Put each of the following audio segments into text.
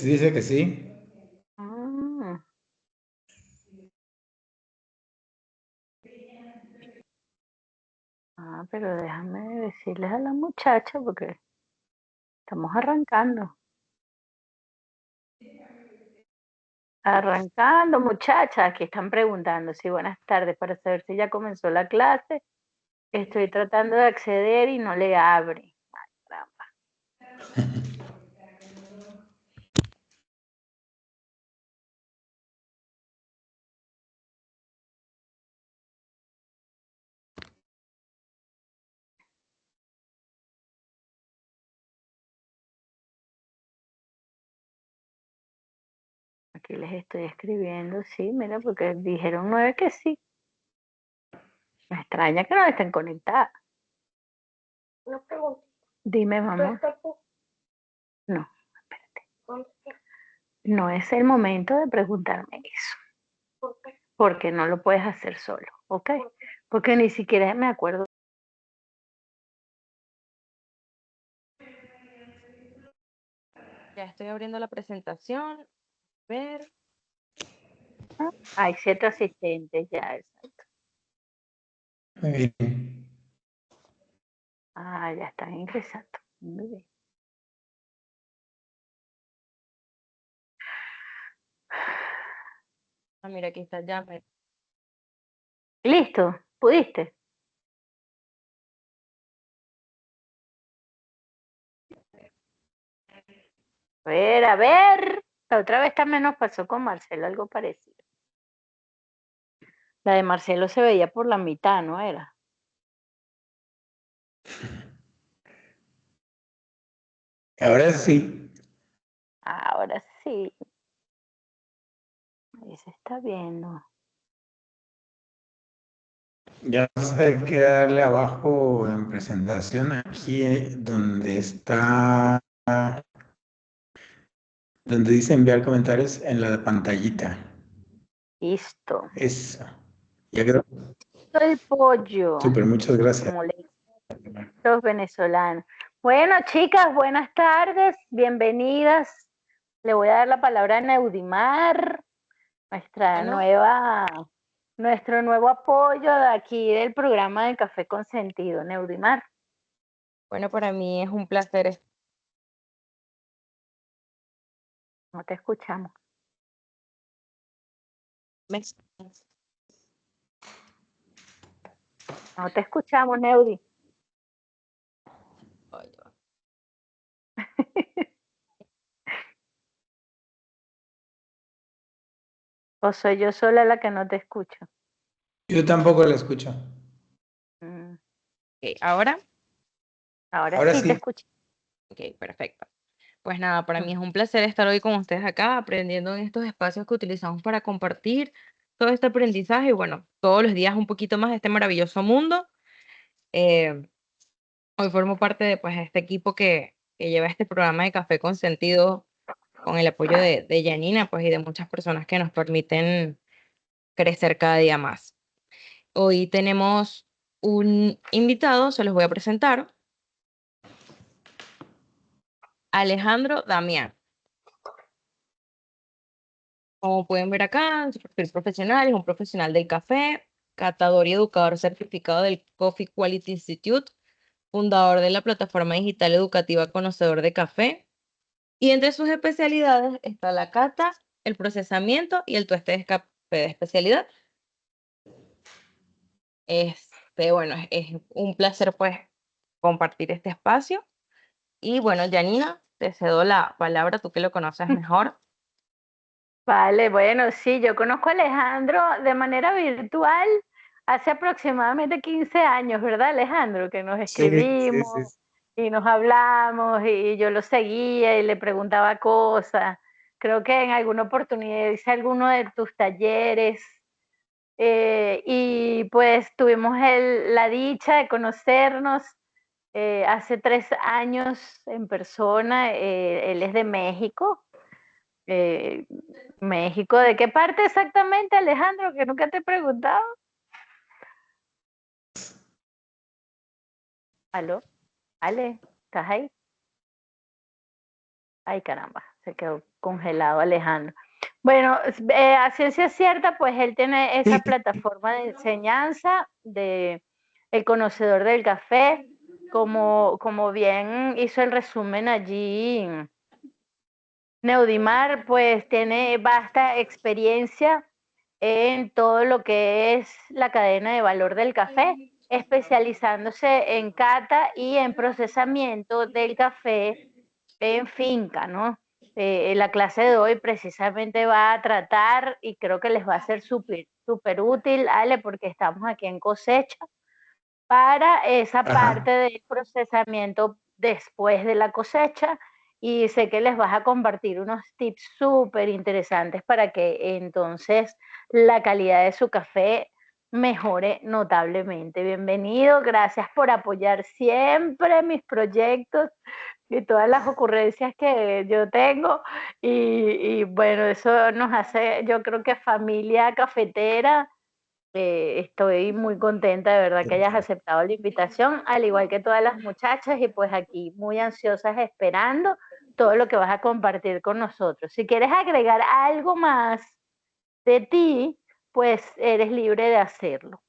Dice que sí. Ah, pero déjame decirles a la muchacha porque estamos arrancando. Arrancando, muchacha. Aquí están preguntando, sí, buenas tardes, para saber si ya comenzó la clase. Estoy tratando de acceder y no le abre. Ay, caramba. Aquí les estoy escribiendo, sí, mira, porque dijeron 9 que sí. Me extraña que no estén conectadas. No pregunto. Dime, mamá. No, espérate. No es el momento de preguntarme eso, ¿Por qué? porque no lo puedes hacer solo, ¿ok? Porque ni siquiera me acuerdo. Ya estoy abriendo la presentación. Ver. Hay 7 asistentes ya. Muy bien. Ya están ingresando. Muy bien. Mira, aquí está ya. ¿Listo? ¿Pudiste? A ver. La otra vez también nos pasó con Marcelo algo parecido. La de Marcelo se veía por la mitad, ¿no era? Ahora sí. Ahora sí. Ahí se está viendo. Ya sé que darle abajo en presentación, aquí donde está, donde dice enviar comentarios en la pantallita. Listo. Eso. Ya quedó. El pollo, Súper, muchas gracias. como le dicen los venezolanos. Bueno, chicas, buenas tardes, bienvenidas. Le voy a dar la palabra a Neudimar, Bueno. nuestro nuevo apoyo de aquí del programa de Café con Sentido. Neudimar, Bueno, para mí es un placer. no te escuchamos. Me- No te escuchamos, Neudi. Ay, ya. ¿O soy yo sola la que no te escucho? Yo tampoco la escucho. Mm, Ok, ahora. Ahora Ahora sí te sí. escucho. Ok, perfecto. Pues nada, para mí es un placer estar hoy con ustedes acá, aprendiendo en estos espacios que utilizamos para compartir todo este aprendizaje y bueno, todos los días un poquito más de este maravilloso mundo. Eh, Hoy formo parte de pues, este equipo que lleva este programa de Café con Sentido con el apoyo de Janina pues, y de muchas personas que nos permiten crecer cada día más. Hoy tenemos un invitado, se los voy a presentar, Alejandro Damián. Como pueden ver acá, en su perfil profesional, es un profesional del café, catador y educador certificado del Coffee Quality Institute, fundador de la plataforma digital educativa Conocedor de Café. Y entre sus especialidades está la cata, el procesamiento y el tueste de café de especialidad. Bueno, es un placer pues compartir este espacio. Y bueno, Janina, te cedo la palabra, tú que lo conoces mejor. Vale, bueno, sí, yo conozco a Alejandro de manera virtual hace aproximadamente 15 años, ¿verdad, Alejandro? Que nos Sí, sí, sí. escribimos y nos hablamos y yo lo seguía y le preguntaba cosas. Creo que en alguna oportunidad hice alguno de tus talleres y pues tuvimos la dicha de conocernos hace 3 años en persona. Él es de México. Eh, México, ¿de qué parte exactamente, Alejandro? Que nunca te he preguntado. ¿Aló? Ale, ¿estás ahí? Ay, caramba, se quedó congelado Alejandro. Bueno, a ciencia cierta, pues él tiene esa Sí, plataforma de enseñanza de El Conocedor del Café, como bien hizo el resumen allí. Neudimar, pues tiene vasta experiencia en todo lo que es la cadena de valor del café, especializándose en cata y en procesamiento del café en finca, ¿no? La clase de hoy precisamente va a tratar y creo que les va a ser súper útil, Ale, porque estamos aquí en cosecha, para esa parte ajá. del procesamiento después de la cosecha y sé que les vas a compartir unos tips súper interesantes para que entonces la calidad de su café mejore notablemente. Bienvenido, gracias por apoyar siempre mis proyectos y todas las ocurrencias que yo tengo y bueno, eso nos hace, yo creo que familia cafetera. Estoy muy contenta de verdad que hayas aceptado la invitación, al igual que todas las muchachas, y pues aquí muy ansiosas esperando todo lo que vas a compartir con nosotros. Si quieres agregar algo más de ti, pues eres libre de hacerlo.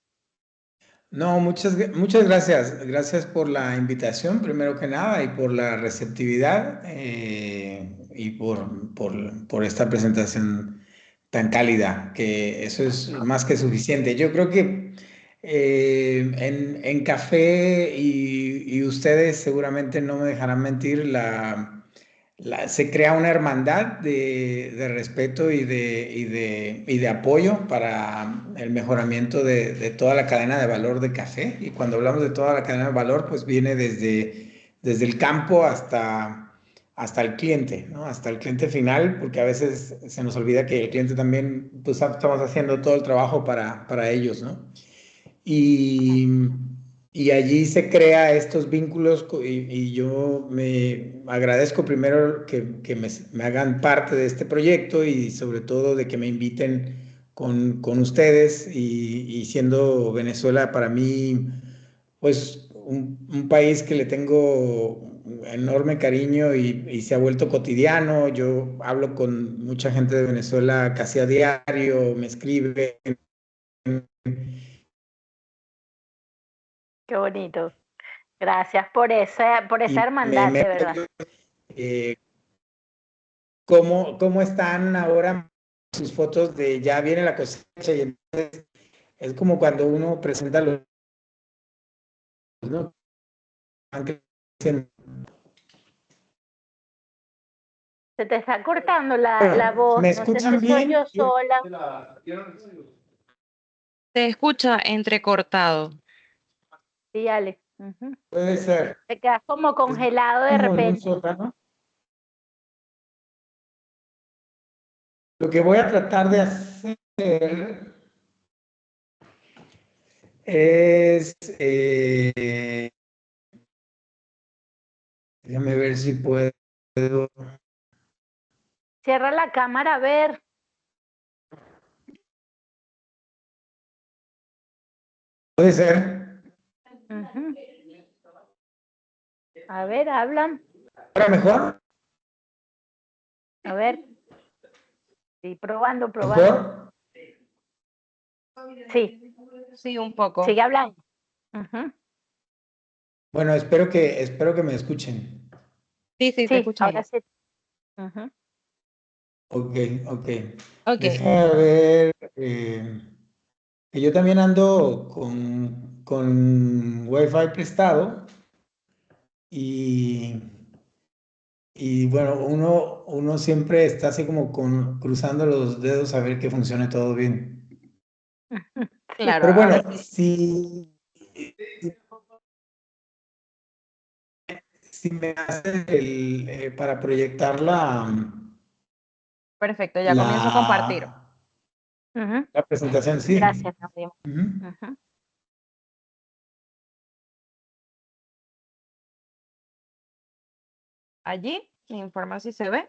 No, muchas gracias. Gracias por la invitación, primero que nada, y por la receptividad y por esta presentación tan cálida, que eso es más que suficiente. Yo creo que en café y ustedes seguramente no me dejarán mentir, se crea una hermandad de respeto y de apoyo para el mejoramiento de toda la cadena de valor de café. Y cuando hablamos de toda la cadena de valor, pues viene desde el campo hasta el cliente, ¿no? Hasta el cliente final, porque a veces se nos olvida que el cliente también, pues estamos haciendo todo el trabajo para ellos, ¿no? Y, y allí se crea estos vínculos y yo me agradezco primero que me hagan parte de este proyecto y sobre todo de que me inviten con ustedes y siendo Venezuela para mí pues un país que le tengo enorme cariño y se ha vuelto cotidiano. Yo hablo con mucha gente de Venezuela casi a diario, me escriben. Qué bonito. Gracias por esa Y hermandad, de verdad. eh, cómo están ahora sus fotos de ya viene la cosecha y entonces es como cuando uno presenta los, ¿no? Se te está cortando la voz, ¿Me no sé si escuchan soy bien? yo sola. Se escucha entrecortado. Sí, Ale. Ujú. Puede ser. Te quedas como Es congelado de como en un repente. sótano. Lo que voy a tratar de hacer es, déjame ver si puedo. Cierra la cámara a ver. Puede ser. Ujú. A ver, hablan. ¿Ahora mejor? A ver. Sí, probando. ¿Mejor? Sí, Sí, un poco. sigue hablando. Ujú. Bueno, espero que me escuchen. Sí, sí, te Sí, ahora escuchamos. sí. Ujú. Ok, ok. Ok. Déjame ver. Que yo también ando con Wi-Fi prestado y, y bueno, uno siempre está así como cruzando los dedos a ver que funcione todo bien. Sí, Claro, Pero ahora bueno, sí. si me hacen para proyectar Perfecto, ya comienzo a compartir. la, Ujú. la presentación, sí. Gracias, Nadia. Ujú. Ujú. Allí, me informa si se ve.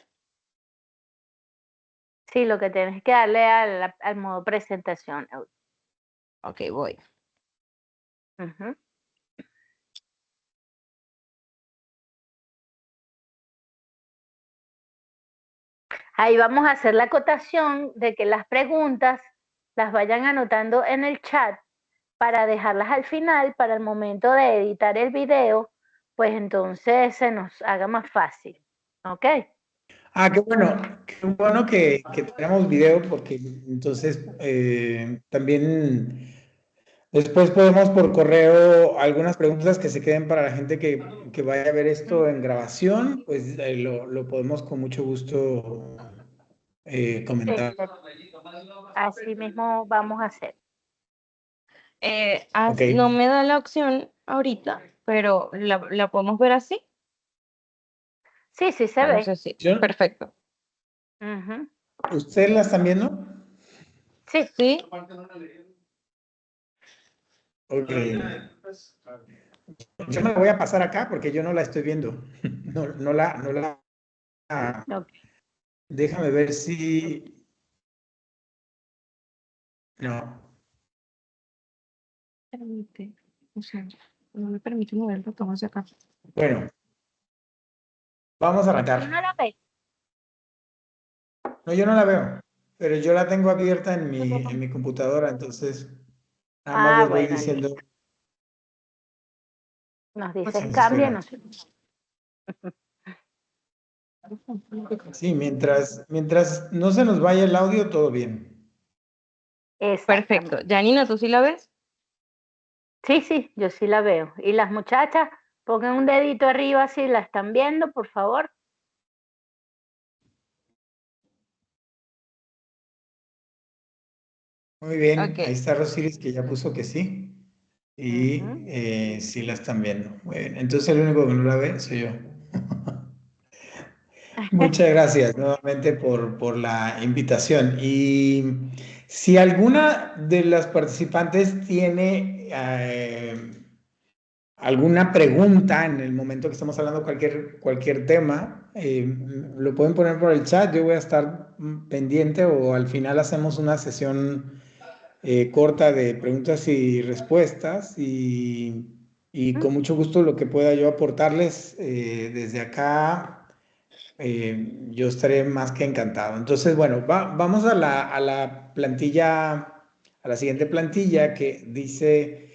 Sí, lo que tienes que darle al modo presentación. Ok, voy. Ujú. Ahí vamos a hacer la acotación de que las preguntas las vayan anotando en el chat para dejarlas al final, para el momento de editar el video, pues entonces se nos haga más fácil. ¿Ok? Ah, qué bueno que tenemos video porque entonces también después podemos por correo algunas preguntas que se queden para la gente que vaya a ver esto en grabación, pues lo podemos con mucho gusto comentar. Así mismo vamos a hacer. Ok. No me da la opción ahorita, pero la podemos ver así. Sí, sí se No ve. sé si. Yo- Perfecto. Ujú. ¿Ustedes la están viendo? Sí, Sí. Ok. Yo me la voy a pasar acá porque yo no la estoy viendo. No la. ok. Déjame ver si. No. Permite. O sea, no me permite mover el botón hacia acá. Bueno, vamos a ¿Tú no arrancar. la ves? No, yo no la veo, pero yo la tengo abierta en mi computadora, entonces nada más les voy Bueno, diciendo. listo. Nos Sin dices cambia, desesperar. no sé. Sí, mientras no se nos vaya el audio, todo bien. Exactamente. Perfecto. Janina, ¿tú sí la ves? Sí, sí, yo sí la veo. Y las muchachas, pongan un dedito arriba si la están viendo, por favor. Muy bien, ahí Ok. está Rosiris que ya puso que sí. Y Ujú. sí la están viendo. Muy bien, entonces el único que no la ve soy yo. Muchas gracias nuevamente por la invitación. Y si alguna de las participantes tiene alguna pregunta en el momento que estamos hablando de cualquier tema, lo pueden poner por el chat. Yo voy a estar pendiente o al final hacemos una sesión corta de preguntas y respuestas y con mucho gusto lo que pueda yo aportarles desde acá. Yo estaré más que encantado. Entonces, bueno, vamos a la plantilla, a la siguiente plantilla que dice,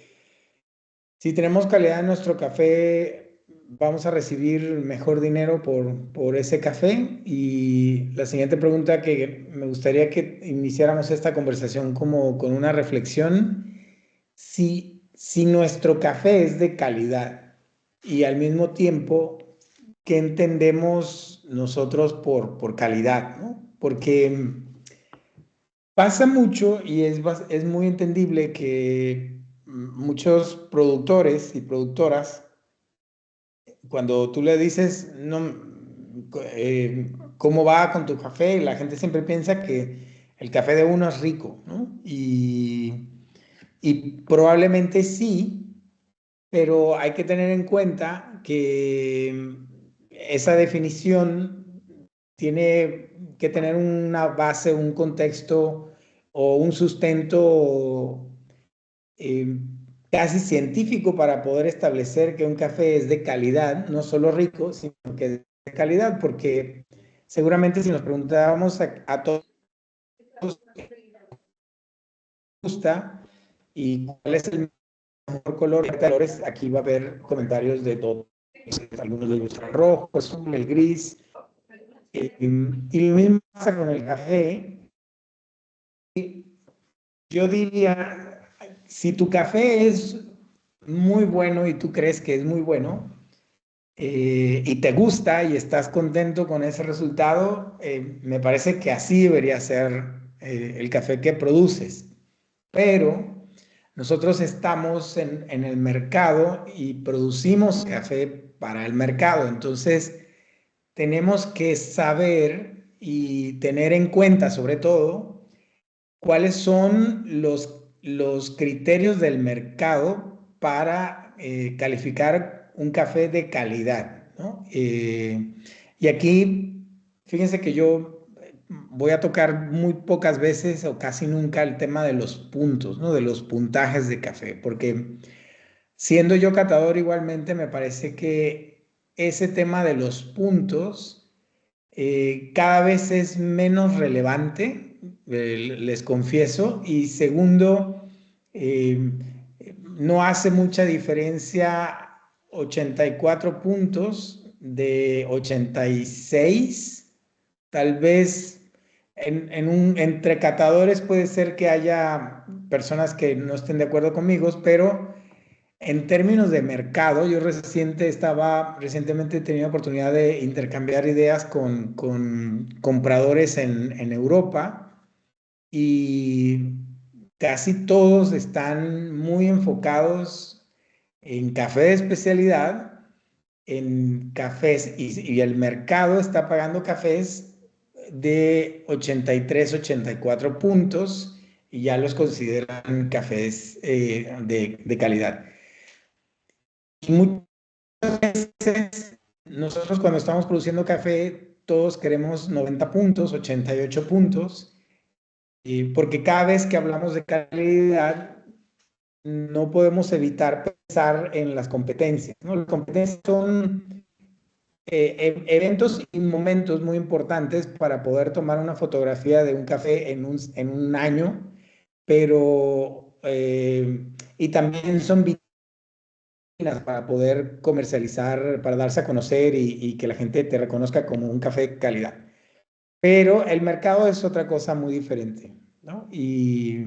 si tenemos calidad en nuestro café, vamos a recibir mejor dinero por ese café. Y la siguiente pregunta que me gustaría que iniciáramos esta conversación como con una reflexión, si nuestro café es de calidad y al mismo tiempo, ¿qué entendemos nosotros por calidad, ¿no? Porque pasa mucho y es muy entendible que muchos productores y productoras, cuando tú le dices, no, ¿cómo va con tu café? La gente siempre piensa que el café de uno es rico, ¿no? Y probablemente sí, pero hay que tener en cuenta que esa definición tiene que tener una base, un contexto o un sustento eh, casi científico para poder establecer que un café es de calidad, no solo rico, sino que es de calidad, porque seguramente si nos preguntábamos a todos gusta y cuál es el mejor color de colores, aquí va a haber comentarios de todo. Algunos les gusta el rojo, el azul, el gris. Y lo mismo pasa con el café. Yo diría, si tu café es muy bueno y tú crees que es muy bueno y te gusta y estás contento con ese resultado, me parece que así debería ser el café que produces. Pero nosotros estamos en el mercado y producimos café para el mercado. Entonces, tenemos que saber y tener en cuenta, sobre todo, cuáles son los criterios del mercado para calificar un café de calidad, ¿no? Y aquí, fíjense que yo voy a tocar muy pocas veces o casi nunca el tema de los puntos, ¿no? De los puntajes de café, porque siendo yo catador igualmente, me parece que ese tema de los puntos cada vez es menos relevante, les confieso. Y segundo, eh, no hace mucha diferencia 84 puntos de 86. Tal vez entre catadores puede ser que haya personas que no estén de acuerdo conmigo, pero en términos de mercado, yo recientemente he tenido oportunidad de intercambiar ideas con compradores en Europa, y casi todos están muy enfocados en café de especialidad, en cafés, y el mercado está pagando cafés de 83, 84 puntos, y ya los consideran cafés de calidad. Y muchas veces nosotros, cuando estamos produciendo café, todos queremos 90 puntos, 88 puntos, porque cada vez que hablamos de calidad no podemos evitar pensar en las competencias, ¿no? Las competencias son eventos y momentos muy importantes para poder tomar una fotografía de un café en un año, pero y también son para poder comercializar, para darse a conocer, y que la gente te reconozca como un café de calidad. Pero el mercado es otra cosa muy diferente, ¿no? Y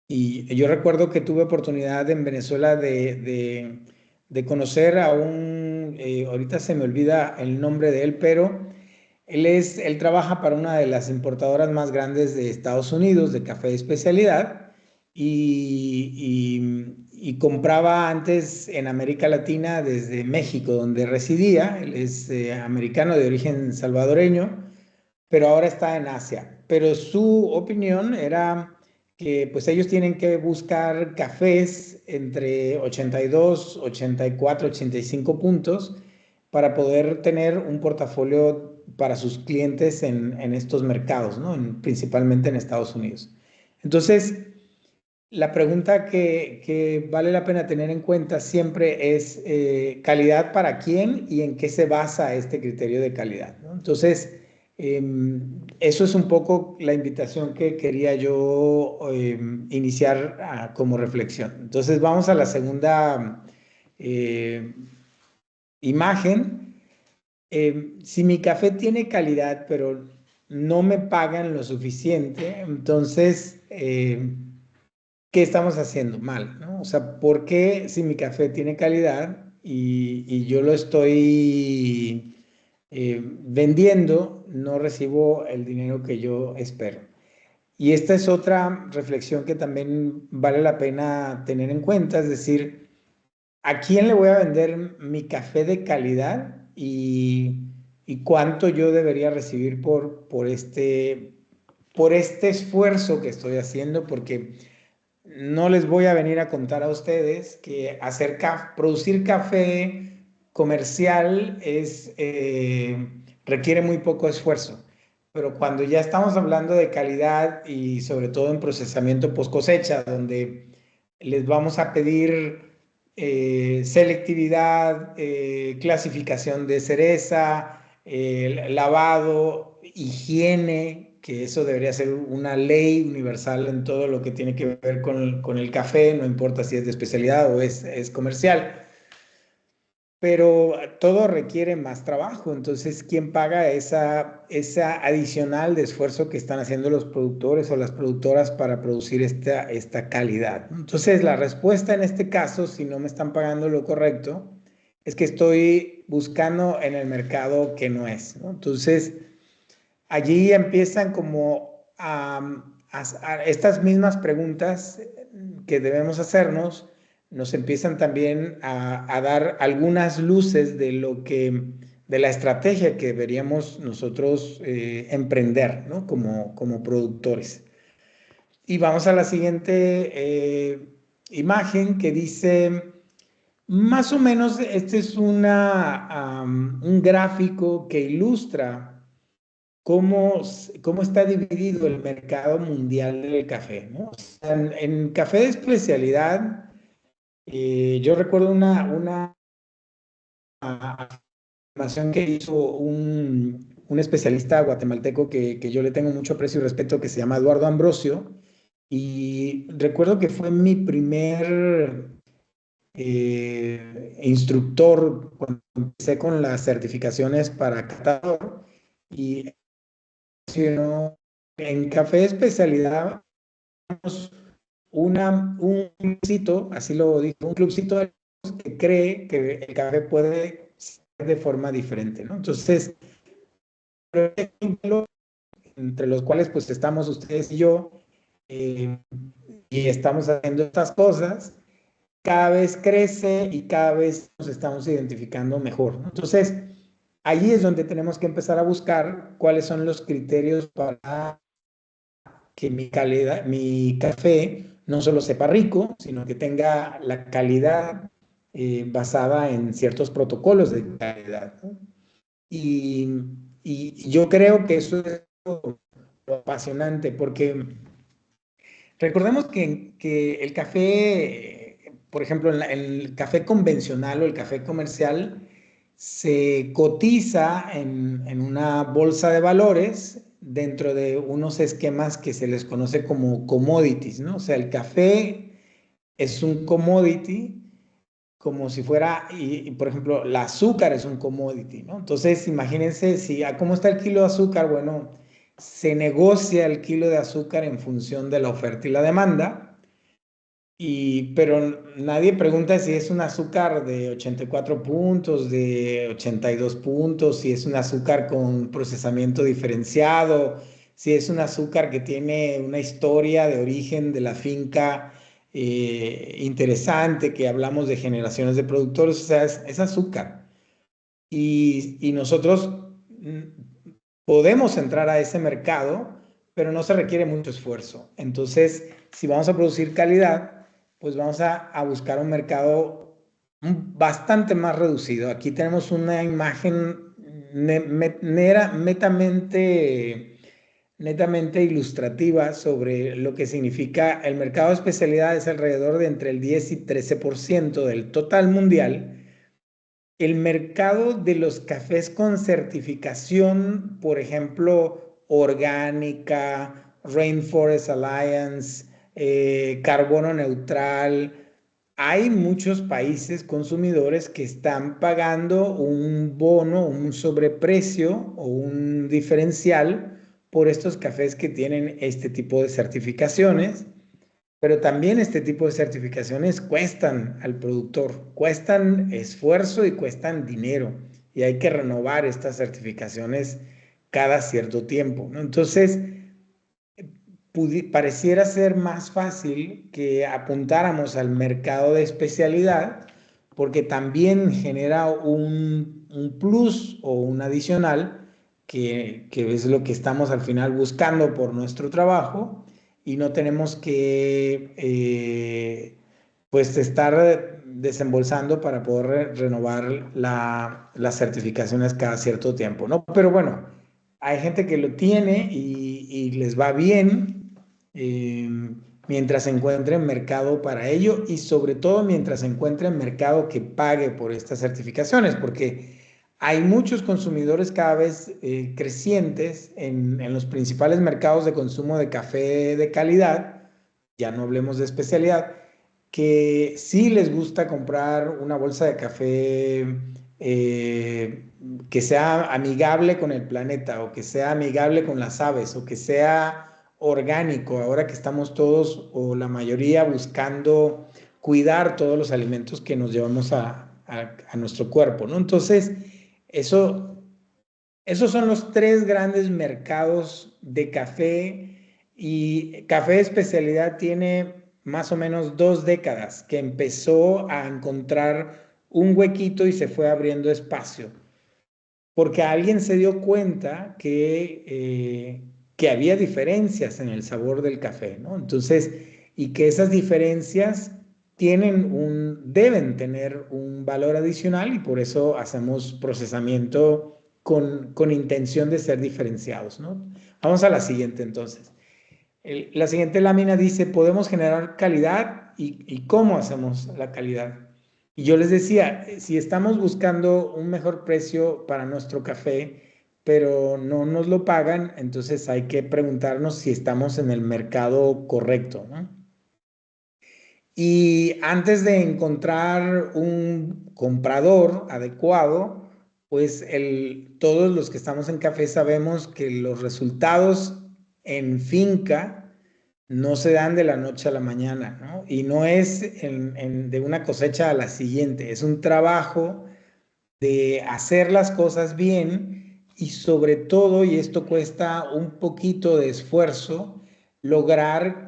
yo recuerdo que tuve oportunidad en Venezuela de conocer a ahorita se me olvida el nombre de él, pero él trabaja para una de las importadoras más grandes de Estados Unidos de café de especialidad, y compraba antes en América Latina desde México, donde residía. Él es americano de origen salvadoreño, pero ahora está en Asia. Pero su opinión era que pues ellos tienen que buscar cafés entre 82, 84, 85 puntos para poder tener un portafolio para sus clientes en estos mercados, ¿no? Principalmente en Estados Unidos. Entonces, la pregunta que vale la pena tener en cuenta siempre es calidad para quién y en qué se basa este criterio de calidad, ¿no? Entonces, eso es un poco la invitación que quería yo iniciar como reflexión. Entonces, vamos a la segunda eh, imagen. Si mi café tiene calidad, pero no me pagan lo suficiente, entonces, ¿qué estamos haciendo mal, ¿no? O sea, ¿por qué si mi café tiene calidad y yo lo estoy vendiendo, no recibo el dinero que yo espero? Y esta es otra reflexión que también vale la pena tener en cuenta, es decir, ¿a quién le voy a vender mi café de calidad, y cuánto yo debería recibir por este esfuerzo que estoy haciendo? Porque no les voy a venir a contar a ustedes que producir café comercial requiere muy poco esfuerzo. Pero cuando ya estamos hablando de calidad, y sobre todo en procesamiento post cosecha, donde les vamos a pedir selectividad, clasificación de cereza, lavado, higiene, que eso debería ser una ley universal en todo lo que tiene que ver con el café, no importa si es de especialidad o es comercial. Pero todo requiere más trabajo. Entonces, ¿quién paga esa adicional de esfuerzo que están haciendo los productores o las productoras para producir esta calidad? Entonces, la respuesta en este caso, si no me están pagando lo correcto, es que estoy buscando en el mercado que no es, ¿no? Entonces, allí empiezan como a estas mismas preguntas que debemos hacernos, nos empiezan también a dar algunas luces de la estrategia que deberíamos nosotros emprender, ¿no? Como productores. Y vamos a la siguiente imagen, que dice, más o menos, este es un gráfico que ilustra cómo está dividido el mercado mundial del café, ¿no? O sea, en café de especialidad, yo recuerdo una afirmación que hizo un especialista guatemalteco que yo le tengo mucho aprecio y respeto, que se llama Eduardo Ambrosio, y recuerdo que fue mi primer instructor cuando empecé con las certificaciones para catador, y en café de especialidad un clubcito, así lo dijo, un clubcito que cree que el café puede ser de forma diferente, ¿no? Entonces, entre los cuales pues estamos ustedes y yo, eh, y estamos haciendo estas cosas, cada vez crece y cada vez nos estamos identificando mejor, ¿no? Entonces, allí es donde tenemos que empezar a buscar cuáles son los criterios para que mi café no solo sepa rico, sino que tenga la calidad basada en ciertos protocolos de calidad, ¿no? Y, y yo creo que eso es lo apasionante, porque recordemos que el café, por ejemplo, el café convencional o el café comercial, se cotiza en una bolsa de valores dentro de unos esquemas que se les conoce como commodities, ¿no? O sea, el café es un commodity como si fuera, por ejemplo, el azúcar es un commodity, ¿no? Entonces, imagínense si, ¿cómo está el kilo de azúcar? Bueno, se negocia el kilo de azúcar en función de la oferta y la demanda, pero nadie pregunta si es un azúcar de 84 puntos, de 82 puntos, si es un azúcar con procesamiento diferenciado, si es un azúcar que tiene una historia de origen de la finca interesante, que hablamos de generaciones de productores, o sea, es azúcar. Y nosotros podemos entrar a ese mercado, pero no se requiere mucho esfuerzo. Entonces, si vamos a producir calidad, pues vamos a buscar un mercado bastante más reducido. Aquí tenemos una imagen netamente ilustrativa sobre lo que significa el mercado de especialidades. Alrededor de entre el 10 y 13% del total mundial. El mercado de los cafés con certificación, por ejemplo, orgánica, Rainforest Alliance, carbono neutral, hay muchos países consumidores que están pagando un bono, un sobreprecio o un diferencial por estos cafés que tienen este tipo de certificaciones. Pero también este tipo de certificaciones cuestan al productor, cuestan esfuerzo y cuestan dinero. Y hay que renovar estas certificaciones cada cierto tiempo, ¿no? Entonces, pareciera ser más fácil que apuntáramos al mercado de especialidad, porque también genera un plus o un adicional, que es lo que estamos al final buscando por nuestro trabajo, y no tenemos que pues estar desembolsando para poder renovar las certificaciones cada cierto tiempo, ¿no? Pero bueno, hay gente que lo tiene y les va bien, mientras encuentren mercado para ello, y sobre todo mientras encuentren mercado que pague por estas certificaciones, porque hay muchos consumidores cada vez crecientes en los principales mercados de consumo de café de calidad, ya no hablemos de especialidad, que sí les gusta comprar una bolsa de café que sea amigable con el planeta, o que sea amigable con las aves, o que sea orgánico, ahora que estamos todos o la mayoría buscando cuidar todos los alimentos que nos llevamos a nuestro cuerpo, ¿no? Entonces, esos son los tres grandes mercados de café, y café de especialidad tiene más o menos 2 décadas que empezó a encontrar un huequito y se fue abriendo espacio, porque alguien se dio cuenta que había diferencias en el sabor del café, ¿no? Entonces, y que esas diferencias deben tener un valor adicional, y por eso hacemos procesamiento con intención de ser diferenciados, ¿no? Vamos a la siguiente entonces. La siguiente lámina dice, podemos generar calidad y cómo hacemos la calidad. Y yo les decía, si estamos buscando un mejor precio para nuestro café, pero no nos lo pagan, entonces hay que preguntarnos si estamos en el mercado correcto, ¿no? Y antes de encontrar un comprador adecuado, pues todos los que estamos en café sabemos que los resultados en finca no se dan de la noche a la mañana, ¿no? Y no es de una cosecha a la siguiente, es un trabajo de hacer las cosas bien y sobre todo, y esto cuesta un poquito de esfuerzo, lograr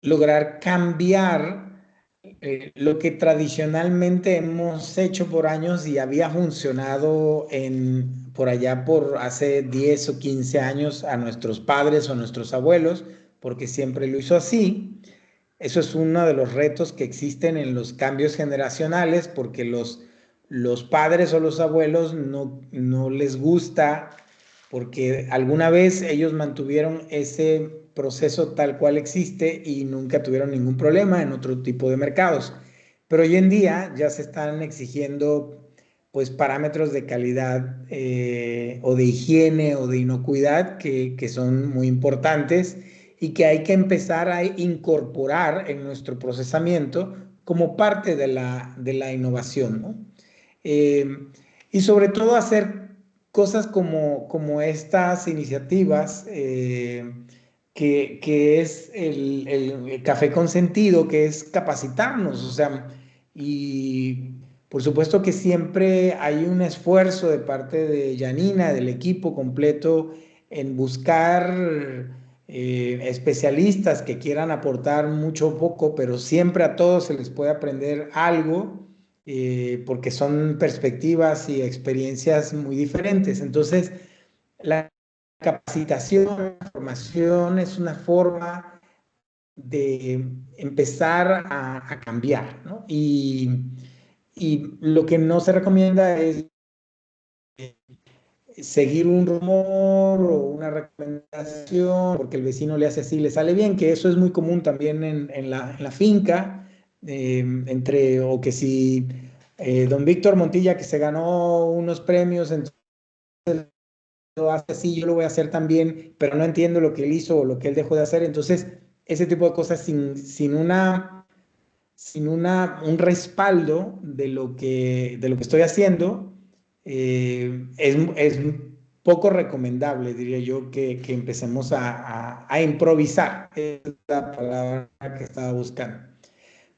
lograr cambiar lo que tradicionalmente hemos hecho por años y había funcionado por allá por hace 10 o 15 años a nuestros padres o nuestros abuelos, porque siempre lo hizo así. Eso es uno de los retos que existen en los cambios generacionales, porque los padres o los abuelos no les gusta, porque alguna vez ellos mantuvieron ese proceso tal cual existe y nunca tuvieron ningún problema en otro tipo de mercados. Pero hoy en día ya se están exigiendo pues parámetros de calidad o de higiene o de inocuidad que son muy importantes y que hay que empezar a incorporar en nuestro procesamiento como parte de la innovación, ¿no? Y sobre todo hacer cosas como estas iniciativas, que es el café con sentido, que es capacitarnos, o sea, y por supuesto que siempre hay un esfuerzo de parte de Janina, del equipo completo, en buscar especialistas que quieran aportar mucho o poco, pero siempre a todos se les puede aprender algo, porque son perspectivas y experiencias muy diferentes. Entonces, la capacitación, la formación es una forma de empezar a cambiar, ¿no? Y lo que no se recomienda es seguir un rumor o una recomendación porque el vecino le hace así, le sale bien, que eso es muy común también en la finca, o que si don Víctor Montilla, que se ganó unos premios, entonces lo hace así, yo lo voy a hacer también, pero no entiendo lo que él hizo o lo que él dejó de hacer. Entonces, ese tipo de cosas sin un respaldo de lo que estoy haciendo, es poco recomendable, diría yo, que empecemos a improvisar. Es la palabra que estaba buscando.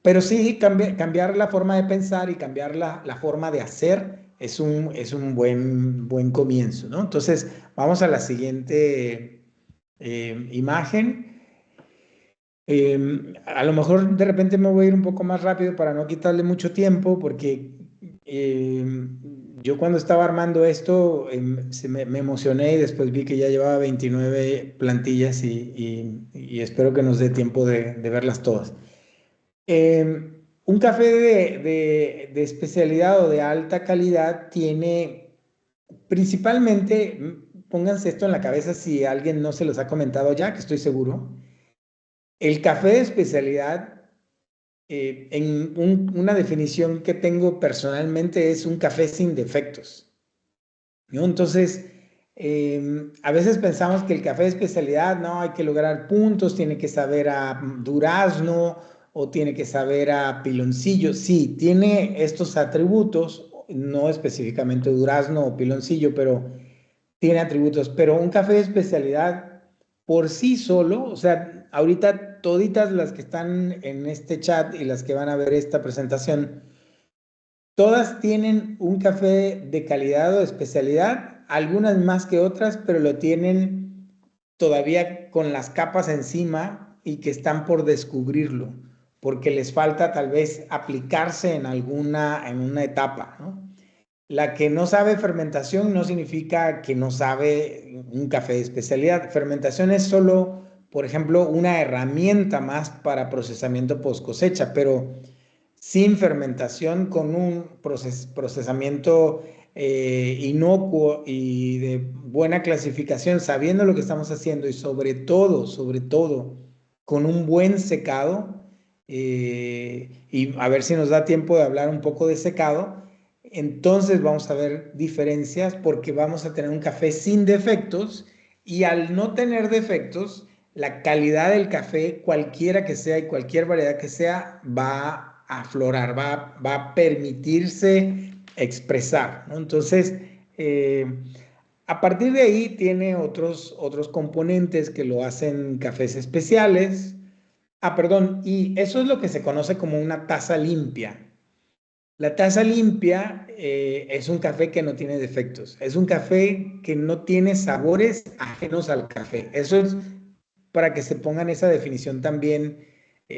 Pero sí, cambiar la forma de pensar y cambiar la forma de hacer es un buen comienzo, ¿no? Entonces, vamos a la siguiente imagen. A lo mejor de repente me voy a ir un poco más rápido para no quitarle mucho tiempo, porque yo cuando estaba armando esto me emocioné y después vi que ya llevaba 29 plantillas y espero que nos dé tiempo de verlas todas. Un café de especialidad o de alta calidad tiene principalmente, pónganse esto en la cabeza si alguien no se los ha comentado ya, que estoy seguro. El café de especialidad, en una definición que tengo personalmente, es un café sin defectos, ¿no? Entonces, a veces pensamos que el café de especialidad, no, hay que lograr puntos, tiene que saber a durazno o tiene que saber a piloncillo. Sí, tiene estos atributos, no específicamente durazno o piloncillo, pero tiene atributos. Pero un café de especialidad por sí solo, o sea, ahorita toditas las que están en este chat y las que van a ver esta presentación, todas tienen un café de calidad o de especialidad, algunas más que otras, pero lo tienen todavía con las capas encima y que están por descubrirlo, porque les falta tal vez aplicarse en una etapa, ¿no? La que no sabe fermentación no significa que no sabe un café de especialidad. Fermentación es solo, por ejemplo, una herramienta más para procesamiento post cosecha, pero sin fermentación, con un procesamiento inocuo y de buena clasificación, sabiendo lo que estamos haciendo y sobre todo, con un buen secado, y a ver si nos da tiempo de hablar un poco de secado. entonces vamos a ver diferencias porque vamos a tener un café sin defectos y al no tener defectos, la calidad del café, cualquiera que sea y cualquier variedad que sea, va a aflorar, va a permitirse expresar, ¿no? Entonces, a partir de ahí tiene otros componentes que lo hacen cafés especiales. Perdón, y eso es lo que se conoce como una taza limpia. La taza limpia es un café que no tiene defectos, es un café que no tiene sabores ajenos al café. Eso es para que se pongan esa definición también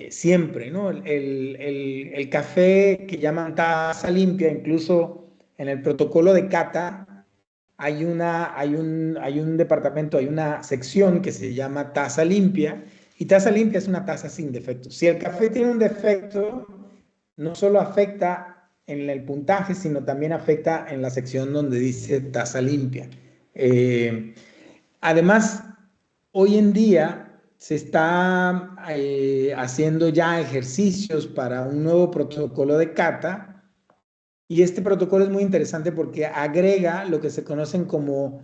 siempre, ¿no? El café que llaman taza limpia, incluso en el protocolo de cata, hay un departamento, hay una sección que se llama taza limpia, y taza limpia es una taza sin defectos. Si el café tiene un defecto, no solo afecta en el puntaje, sino también afecta en la sección donde dice taza limpia. Además, hoy en día se está haciendo ya ejercicios para un nuevo protocolo de cata, y este protocolo es muy interesante porque agrega lo que se conocen como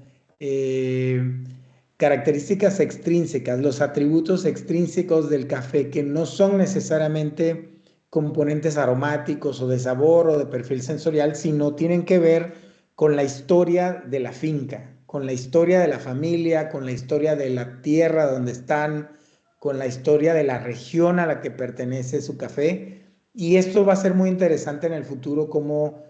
características extrínsecas, los atributos extrínsecos del café, que no son necesariamente componentes aromáticos o de sabor o de perfil sensorial, sino tienen que ver con la historia de la finca, con la historia de la familia, con la historia de la tierra donde están, con la historia de la región a la que pertenece su café. Y esto va a ser muy interesante en el futuro, cómo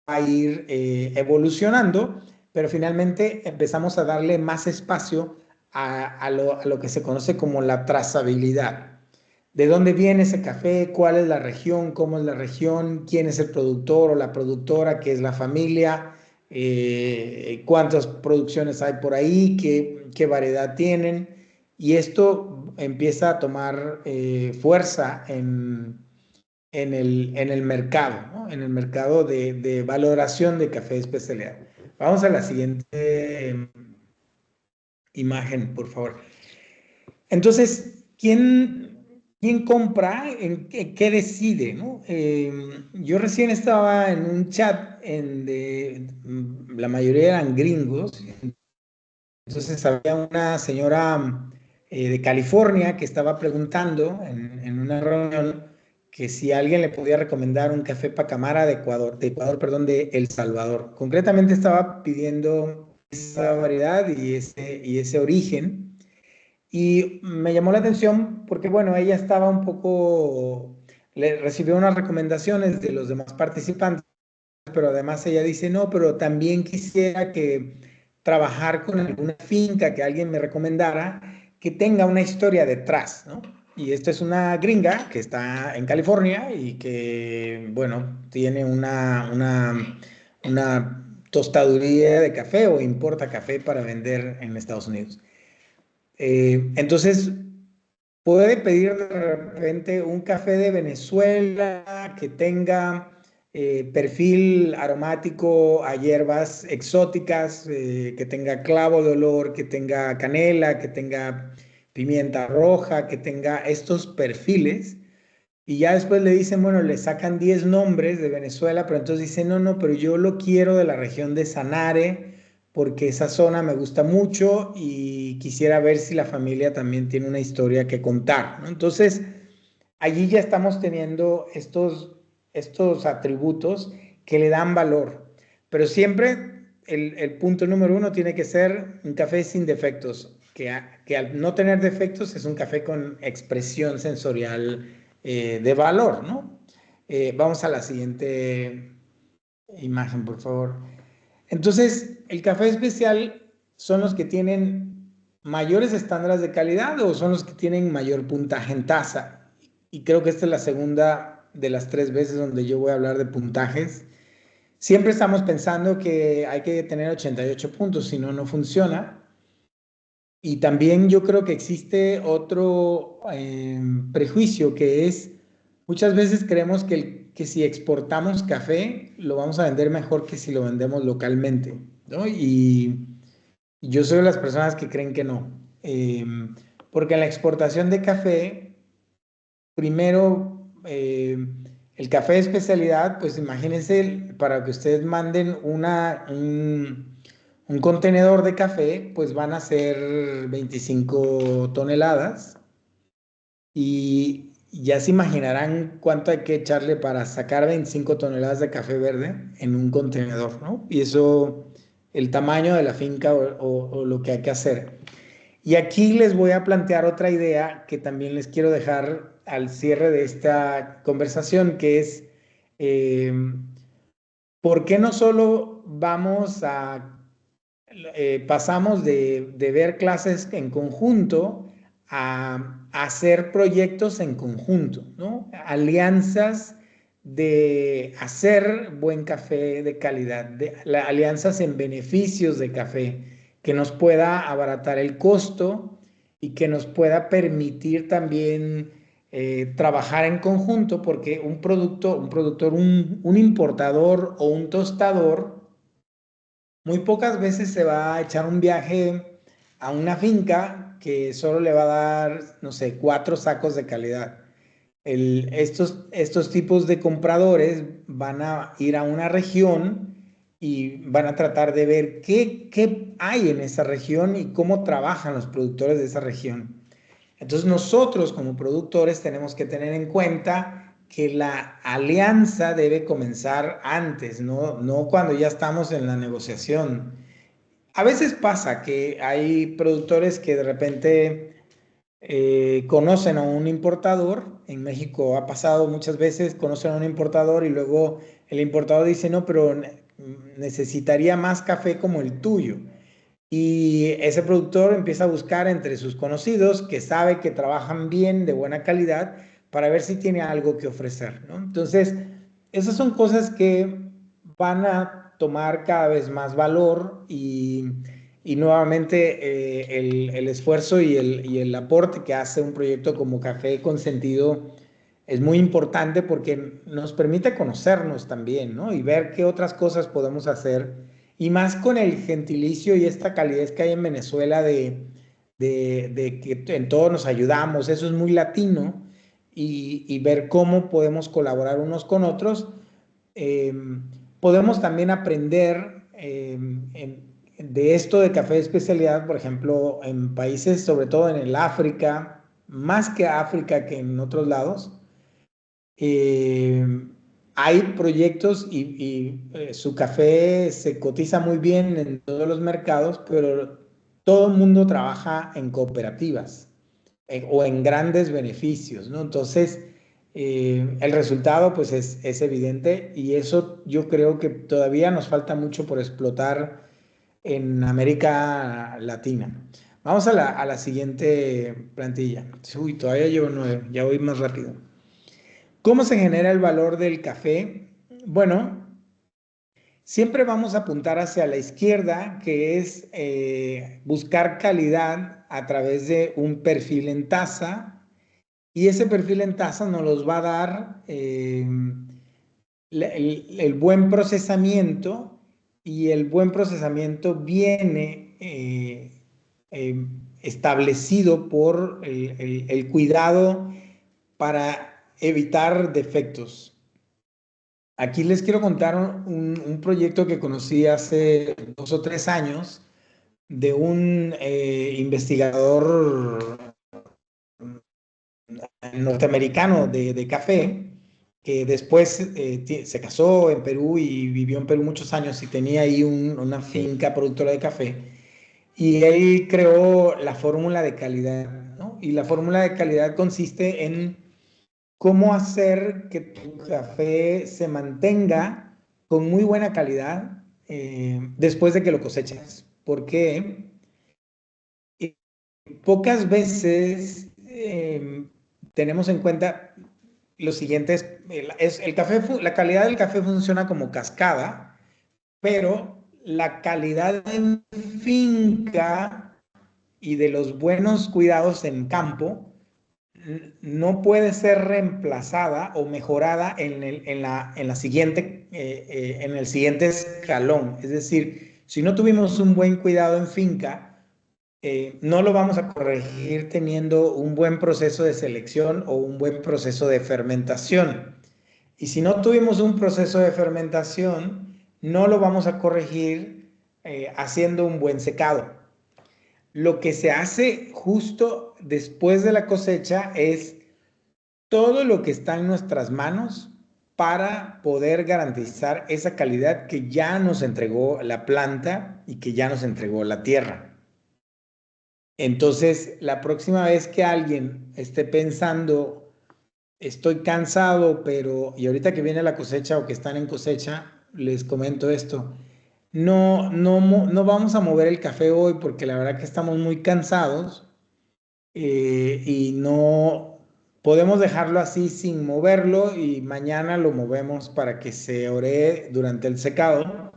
va a ir evolucionando, pero finalmente empezamos a darle más espacio a lo que se conoce como la trazabilidad. ¿De dónde viene ese café? ¿Cuál es la región? ¿Cómo es la región? ¿Quién es el productor o la productora? ¿Qué es la familia? ¿Cuántas producciones hay por ahí? ¿Qué variedad tienen? Y esto empieza a tomar fuerza en el mercado, ¿no? En el mercado de valoración de café de especialidad. Vamos a la siguiente imagen, por favor. Entonces, ¿quién compra? ¿Qué decide, no? Yo recién estaba en un chat la mayoría eran gringos. Entonces había una señora de California que estaba preguntando en una reunión que si alguien le podía recomendar un café Pacamara de Ecuador, perdón, de El Salvador. Concretamente estaba pidiendo esa variedad y ese origen. Y me llamó la atención porque, bueno, ella estaba un poco, le recibió unas recomendaciones de los demás participantes, pero además ella dice, no, pero también quisiera que trabajar con alguna finca que alguien me recomendara que tenga una historia detrás, ¿no? Y esta es una gringa que está en California y que, bueno, tiene una tostaduría de café o importa café para vender en Estados Unidos. Entonces, puede pedir de repente un café de Venezuela que tenga perfil aromático a hierbas exóticas, que tenga clavo de olor, que tenga canela, que tenga pimienta roja, que tenga estos perfiles. Y ya después le dicen, bueno, le sacan 10 nombres de Venezuela, pero entonces dicen, no, pero yo lo quiero de la región de Sanare, porque esa zona me gusta mucho y quisiera ver si la familia también tiene una historia que contar, ¿no? Entonces, allí ya estamos teniendo estos atributos que le dan valor, pero siempre el punto número uno tiene que ser un café sin defectos, que al no tener defectos es un café con expresión sensorial de valor, ¿no? Vamos a la siguiente imagen, por favor. Entonces, el café especial son los que tienen mayores estándares de calidad o son los que tienen mayor puntaje en taza. Y creo que esta es la segunda de las 3 veces donde yo voy a hablar de puntajes. Siempre estamos pensando que hay que tener 88 puntos, si no, no funciona. Y también yo creo que existe otro prejuicio que es, muchas veces creemos que si exportamos café, lo vamos a vender mejor que si lo vendemos localmente, ¿no? Y yo soy de las personas que creen que no. Porque en la exportación de café, primero, El café de especialidad, pues imagínense, para que ustedes manden un contenedor de café, pues van a ser 25 toneladas y ya se imaginarán cuánto hay que echarle para sacar 25 toneladas de café verde en un contenedor, ¿no? Y eso, el tamaño de la finca o lo que hay que hacer. Y aquí les voy a plantear otra idea que también les quiero dejar al cierre de esta conversación, que es, eh, ¿por qué no solo pasamos de ver clases en conjunto a hacer proyectos en conjunto, ¿no? Alianzas de hacer buen café de calidad, alianzas en beneficios de café, que nos pueda abaratar el costo y que nos pueda permitir también trabajar en conjunto, porque un productor, un importador o un tostador muy pocas veces se va a echar un viaje a una finca que solo le va a dar, no sé, 4 sacos de calidad. Estos tipos de compradores van a ir a una región y van a tratar de ver qué hay en esa región y cómo trabajan los productores de esa región. Entonces nosotros como productores tenemos que tener en cuenta que la alianza debe comenzar antes, no cuando ya estamos en la negociación. A veces pasa que hay productores que de repente conocen a un importador. En México ha pasado muchas veces, conocen a un importador y luego el importador dice, no, pero necesitaría más café como el tuyo. Y ese productor empieza a buscar entre sus conocidos que sabe que trabajan bien, de buena calidad, para ver si tiene algo que ofrecer, ¿no? Entonces, esas son cosas que van a tomar cada vez más valor y nuevamente el esfuerzo y el aporte que hace un proyecto como Café con Sentido es muy importante porque nos permite conocernos también, ¿no? Y ver qué otras cosas podemos hacer. Y más con el gentilicio y esta calidez que hay en Venezuela de que en todo nos ayudamos, eso es muy latino, y ver cómo podemos colaborar unos con otros. Eh, Podemos también aprender de esto de café de especialidad, por ejemplo, en países, sobre todo en el África, más que África que en otros lados. Eh, Hay proyectos y su café se cotiza muy bien en todos los mercados, pero todo el mundo trabaja en cooperativas o en grandes beneficios, ¿no? Entonces, el resultado pues es evidente y eso yo creo que todavía nos falta mucho por explotar en América Latina. Vamos a la siguiente plantilla. Uy, todavía llevo 9, ya voy más rápido. ¿Cómo se genera el valor del café? Bueno, siempre vamos a apuntar hacia la izquierda, que es buscar calidad a través de un perfil en taza, y ese perfil en taza nos los va a dar el buen procesamiento, y el buen procesamiento viene establecido por el cuidado para evitar defectos. Aquí les quiero contar un proyecto que conocí hace 2 o 3 años de un investigador norteamericano de café que después se casó en Perú y vivió en Perú muchos años y tenía ahí una finca productora de café. Y él creó la fórmula de calidad, ¿no? Y la fórmula de calidad consiste en cómo hacer que tu café se mantenga con muy buena calidad después de que lo coseches. Porque pocas veces tenemos en cuenta lo siguiente, la calidad del café funciona como cascada, pero la calidad en finca y de los buenos cuidados en campo no puede ser reemplazada o mejorada en el siguiente escalón. Es decir, si no tuvimos un buen cuidado en finca, no lo vamos a corregir teniendo un buen proceso de selección o un buen proceso de fermentación. Y si no tuvimos un proceso de fermentación, no lo vamos a corregir haciendo un buen secado. Lo que se hace justo después de la cosecha es todo lo que está en nuestras manos para poder garantizar esa calidad que ya nos entregó la planta y que ya nos entregó la tierra. Entonces, la próxima vez que alguien esté pensando, estoy cansado, pero, y ahorita que viene la cosecha o que están en cosecha, les comento esto. No vamos a mover el café hoy porque la verdad que estamos muy cansados y no podemos dejarlo así sin moverlo y mañana lo movemos para que se oree durante el secado.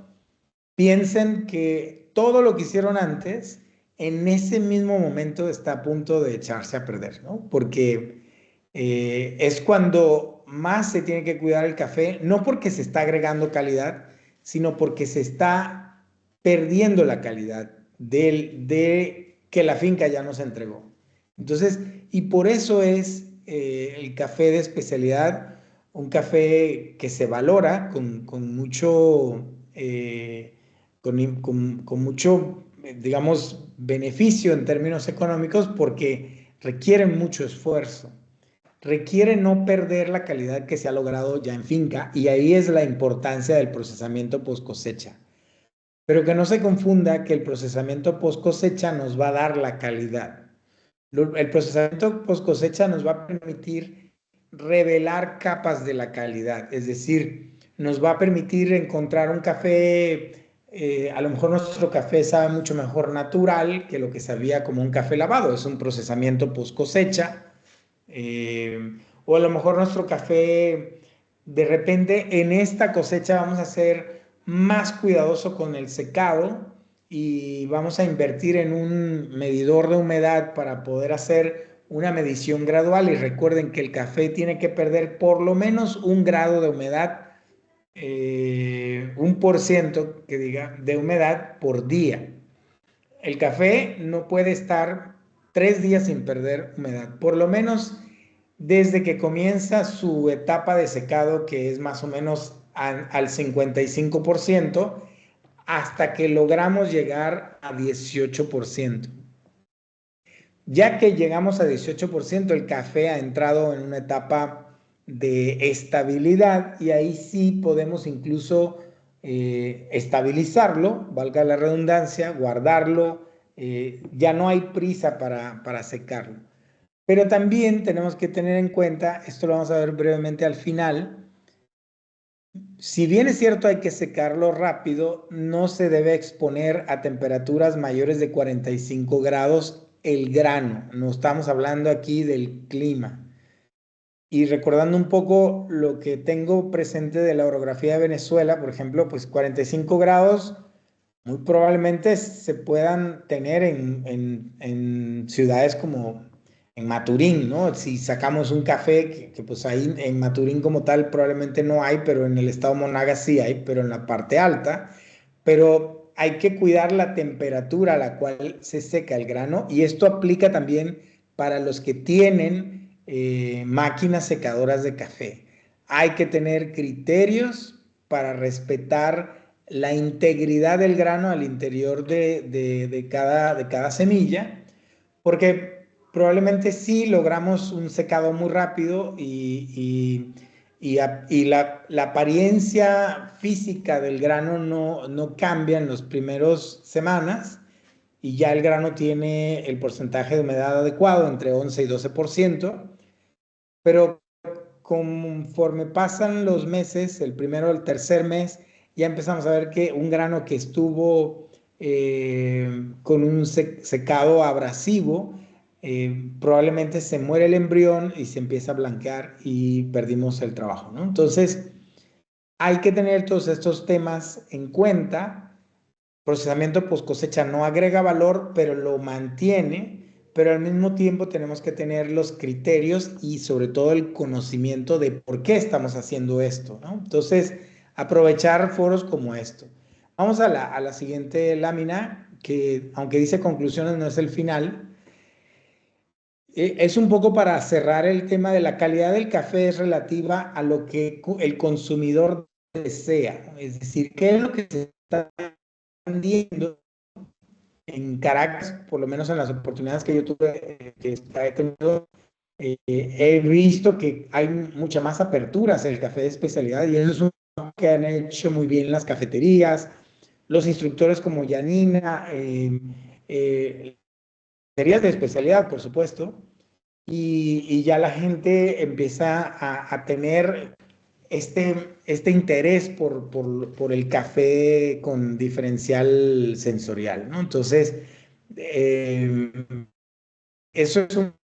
Piensen que todo lo que hicieron antes, en ese mismo momento está a punto de echarse a perder, ¿no? Porque es cuando más se tiene que cuidar el café, no porque se está agregando calidad, sino porque se está perdiendo la calidad de que la finca ya nos entregó. Entonces, y por eso es el café de especialidad, un café que se valora con mucho, con mucho, digamos, beneficio en términos económicos porque requiere mucho esfuerzo. Requiere no perder la calidad que se ha logrado ya en finca y ahí es la importancia del procesamiento post cosecha. Pero que no se confunda que el procesamiento post cosecha nos va a dar la calidad. El procesamiento post cosecha nos va a permitir revelar capas de la calidad, es decir, nos va a permitir encontrar un café, a lo mejor nuestro café sabe mucho mejor natural que lo que sabía como un café lavado, es un procesamiento post cosecha, o a lo mejor nuestro café, de repente en esta cosecha vamos a ser más cuidadoso con el secado y vamos a invertir en un medidor de humedad para poder hacer una medición gradual. Y recuerden que el café tiene que perder por lo menos 1 grado de humedad, 1% que diga, de humedad por día. El café no puede estar 3 días sin perder humedad, por lo menos desde que comienza su etapa de secado, que es más o menos al 55%, hasta que logramos llegar a 18%. Ya que llegamos a 18%, el café ha entrado en una etapa de estabilidad y ahí sí podemos incluso estabilizarlo, valga la redundancia, guardarlo, ya no hay prisa para secarlo. Pero también tenemos que tener en cuenta, esto lo vamos a ver brevemente al final, si bien es cierto hay que secarlo rápido, no se debe exponer a temperaturas mayores de 45 grados el grano. No estamos hablando aquí del clima. Y recordando un poco lo que tengo presente de la orografía de Venezuela, por ejemplo, pues 45 grados muy probablemente se puedan tener en ciudades como en Maturín, ¿no? Si sacamos un café, que pues ahí en Maturín como tal probablemente no hay, pero en el estado Monagas sí hay, pero en la parte alta. Pero hay que cuidar la temperatura a la cual se seca el grano y esto aplica también para los que tienen máquinas secadoras de café. Hay que tener criterios para respetar la integridad del grano al interior de cada semilla, porque probablemente sí logramos un secado muy rápido y la apariencia física del grano no cambia en las primeras semanas y ya el grano tiene el porcentaje de humedad adecuado entre 11 y 12%, pero conforme pasan los meses, el primero o el tercer mes, ya empezamos a ver que un grano que estuvo con un secado abrasivo, probablemente se muere el embrión y se empieza a blanquear y perdimos el trabajo, ¿no? Entonces, hay que tener todos estos temas en cuenta. Procesamiento post cosecha no agrega valor, pero lo mantiene, pero al mismo tiempo tenemos que tener los criterios y sobre todo el conocimiento de por qué estamos haciendo esto, ¿no? Entonces, aprovechar foros como esto. Vamos a la siguiente lámina, que aunque dice conclusiones no es el final. Es un poco para cerrar el tema de la calidad del café es relativa a lo que el consumidor desea. Es decir, ¿qué es lo que se está vendiendo en Caracas? Por lo menos en las oportunidades que yo tuve, que he tenido, he visto que hay mucha más apertura hacia el café de especialidad y eso es un que han hecho muy bien las cafeterías, los instructores como Yanina, cafeterías de especialidad, por supuesto, y ya la gente empieza a tener este interés por el café con diferencial sensorial, ¿no? Entonces, eh, eso es un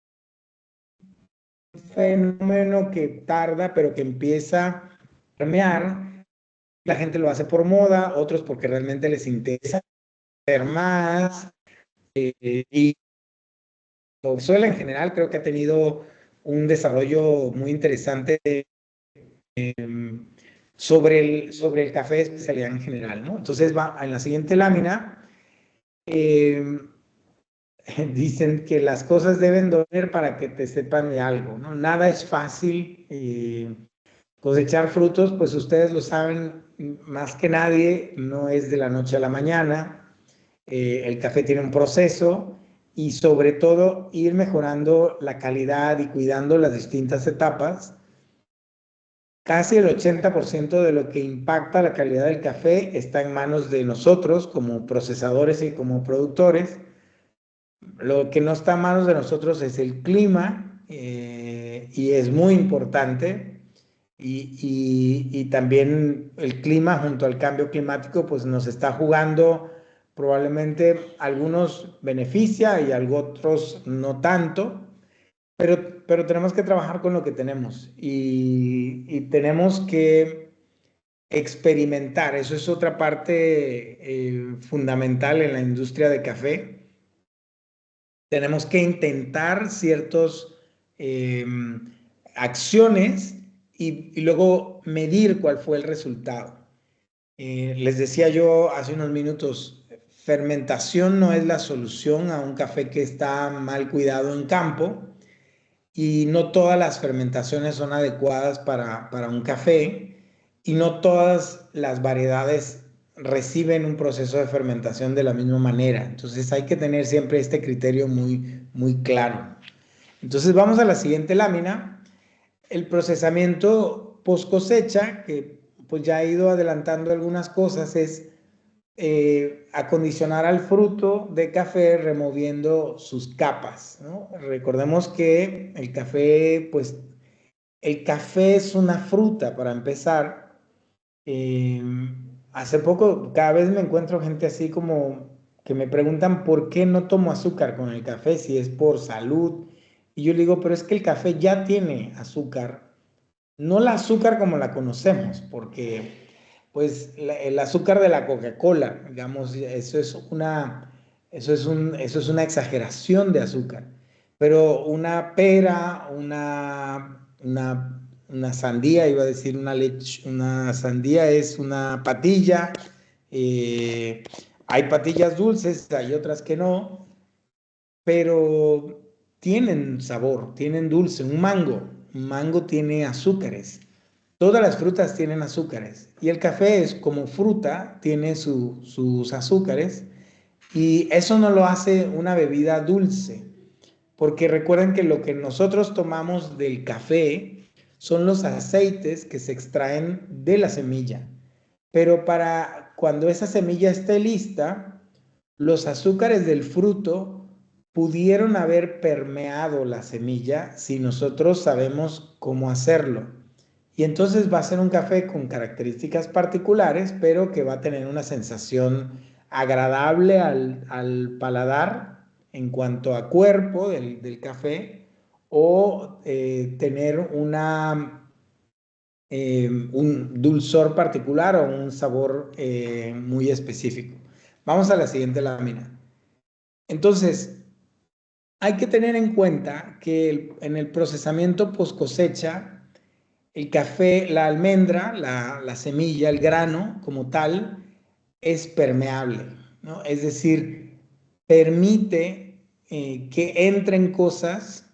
fenómeno que tarda, pero que empieza a permear. La gente lo hace por moda, otros porque realmente les interesa ver más. Y Venezuela en general creo que ha tenido un desarrollo muy interesante sobre el café de especialidad en general, ¿no? Entonces, va en la siguiente lámina. eh, Dicen que las cosas deben doler para que te sepan de algo, ¿no? Nada es fácil. Cosechar frutos, pues ustedes lo saben más que nadie, no es de la noche a la mañana. El café tiene un proceso y sobre todo ir mejorando la calidad y cuidando las distintas etapas. Casi el 80% de lo que impacta la calidad del café está en manos de nosotros como procesadores y como productores. Lo que no está en manos de nosotros es el clima, y es muy importante. Y también el clima junto al cambio climático pues nos está jugando probablemente algunos beneficia y algo otros no tanto, pero tenemos que trabajar con lo que tenemos y tenemos que experimentar. Eso es otra parte fundamental en la industria de café. Tenemos que intentar ciertas acciones y luego medir cuál fue el resultado. Les decía yo hace unos minutos, fermentación no es la solución a un café que está mal cuidado en campo y no todas las fermentaciones son adecuadas para un café y no todas las variedades reciben un proceso de fermentación de la misma manera. Entonces hay que tener siempre este criterio muy, muy claro. Entonces vamos a la siguiente lámina. El procesamiento post cosecha, que pues ya he ido adelantando algunas cosas, es acondicionar al fruto de café removiendo sus capas, ¿no? Recordemos que pues el café es una fruta para empezar. Eh, Hace poco, cada vez me encuentro gente así como que me preguntan por qué no tomo azúcar con el café, si es por salud. Y yo le digo, pero es que el café ya tiene azúcar, no la azúcar como la conocemos, porque pues el azúcar de la Coca-Cola, digamos, eso es una exageración de azúcar. Pero una pera, una sandía, iba a decir una sandía es una patilla. Hay patillas dulces, hay otras que no, pero tienen sabor, tienen dulce. Un mango tiene azúcares. Todas las frutas tienen azúcares y el café es como fruta, tiene sus azúcares y eso no lo hace una bebida dulce, porque recuerden que lo que nosotros tomamos del café son los aceites que se extraen de la semilla, pero para cuando esa semilla esté lista, los azúcares del fruto pudieron haber permeado la semilla si nosotros sabemos cómo hacerlo. Y entonces va a ser un café con características particulares, pero que va a tener una sensación agradable al paladar en cuanto a cuerpo del café, o tener un dulzor particular o un sabor muy específico. Vamos a la siguiente lámina. Entonces, hay que tener en cuenta que en el procesamiento post cosecha, el café, la almendra, la semilla, el grano como tal, es permeable, ¿no? Es decir, permite que entren cosas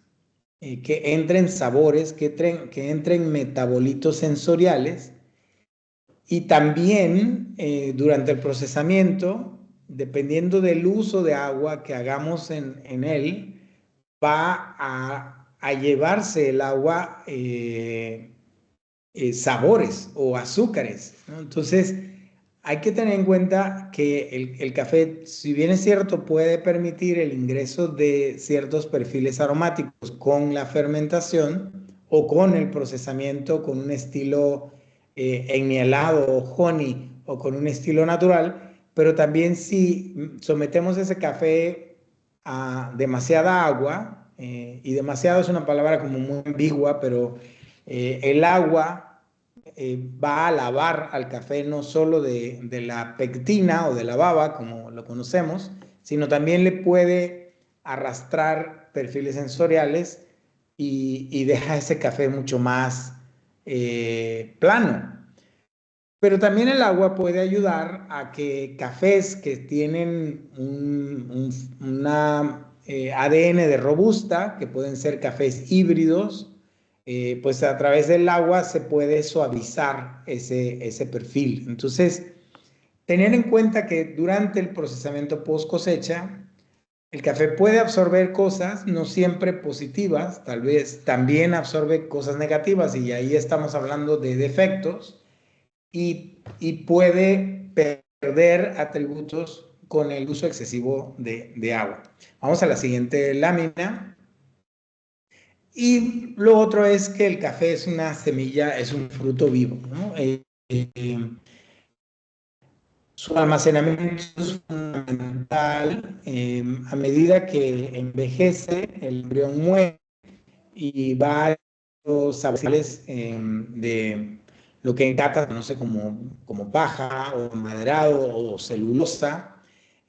que entren sabores, que entren metabolitos sensoriales, y también durante el procesamiento, dependiendo del uso de agua que hagamos en él, va a llevarse el agua sabores o azúcares, ¿no? Entonces, hay que tener en cuenta que el café, si bien es cierto, puede permitir el ingreso de ciertos perfiles aromáticos con la fermentación o con el procesamiento, con un estilo enmielado o honey o con un estilo natural, pero también si sometemos ese café a demasiada agua, y demasiado es una palabra como muy ambigua, pero el agua va a lavar al café no solo de la pectina o de la baba, como lo conocemos, sino también le puede arrastrar perfiles sensoriales y deja ese café mucho más plano. Pero también el agua puede ayudar a que cafés que tienen una ADN de robusta, que pueden ser cafés híbridos, pues a través del agua se puede suavizar ese perfil. Entonces, tener en cuenta que durante el procesamiento post cosecha, el café puede absorber cosas no siempre positivas, tal vez también absorbe cosas negativas, y ahí estamos hablando de defectos, y puede perder atributos con el uso excesivo de agua. Vamos a la siguiente lámina. Y lo otro es que el café es una semilla, es un fruto vivo, ¿no? Su almacenamiento es fundamental. A medida que envejece, el embrión muere y va a los sabores de lo que en cata se conoce como paja o maderado o celulosa.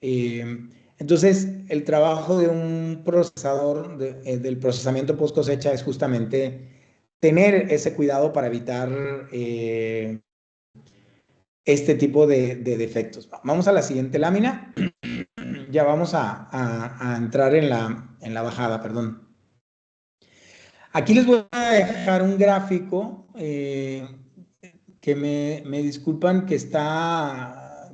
Entonces, el trabajo de un procesador del procesamiento post cosecha es justamente tener ese cuidado para evitar este tipo de defectos. Vamos a la siguiente lámina. Ya vamos a entrar en la bajada, perdón. Aquí les voy a dejar un gráfico que me disculpan que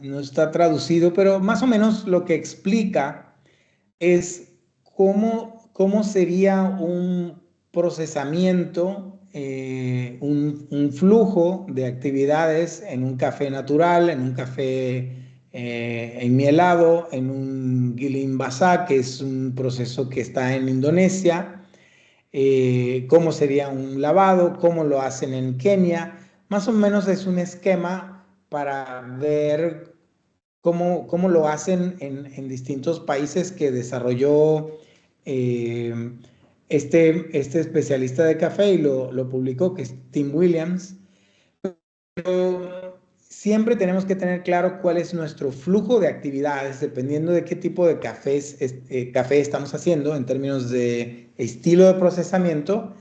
no está traducido, pero más o menos lo que explica es cómo sería un procesamiento, un flujo de actividades en un café natural, en un café enmielado, en un Gilim Basa, que es un proceso que está en Indonesia, cómo sería un lavado, cómo lo hacen en Kenia. Más o menos es un esquema para ver cómo lo hacen en distintos países que desarrolló este especialista de café y lo publicó, que es Tim Williams. Pero siempre tenemos que tener claro cuál es nuestro flujo de actividades, dependiendo de qué tipo de café estamos haciendo en términos de estilo de procesamiento,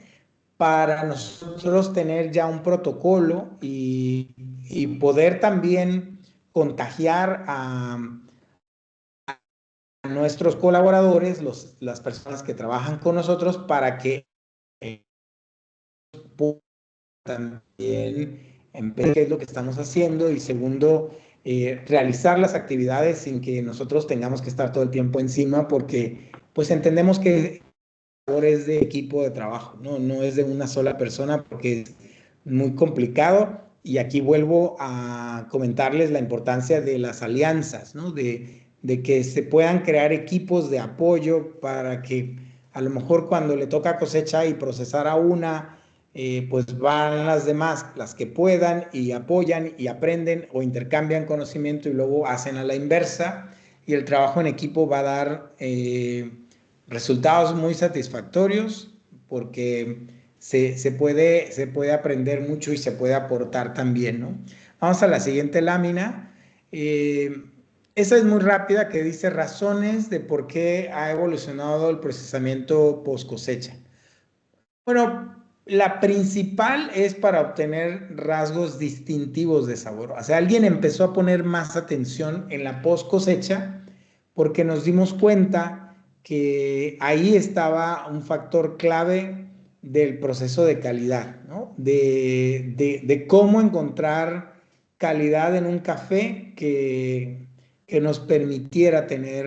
para nosotros tener ya un protocolo y poder también contagiar a nuestros colaboradores, las personas que trabajan con nosotros, para que puedan también ver qué es lo que estamos haciendo, y segundo, realizar las actividades sin que nosotros tengamos que estar todo el tiempo encima, porque pues entendemos que es de equipo de trabajo, no es de una sola persona, porque es muy complicado. Y aquí vuelvo a comentarles la importancia de las alianzas, ¿no? De que se puedan crear equipos de apoyo para que a lo mejor cuando le toca cosecha y procesar a una, pues van las demás, las que puedan, y apoyan y aprenden o intercambian conocimiento, y luego hacen a la inversa, y el trabajo en equipo va a dar resultados muy satisfactorios, porque se puede aprender mucho y se puede aportar también, ¿no? Vamos a la siguiente lámina. Esa es muy rápida, que dice razones de por qué ha evolucionado el procesamiento post cosecha. Bueno, la principal es para obtener rasgos distintivos de sabor. O sea, alguien empezó a poner más atención en la post cosecha porque nos dimos cuenta que ahí estaba un factor clave del proceso de calidad, ¿no? De cómo encontrar calidad en un café que nos permitiera tener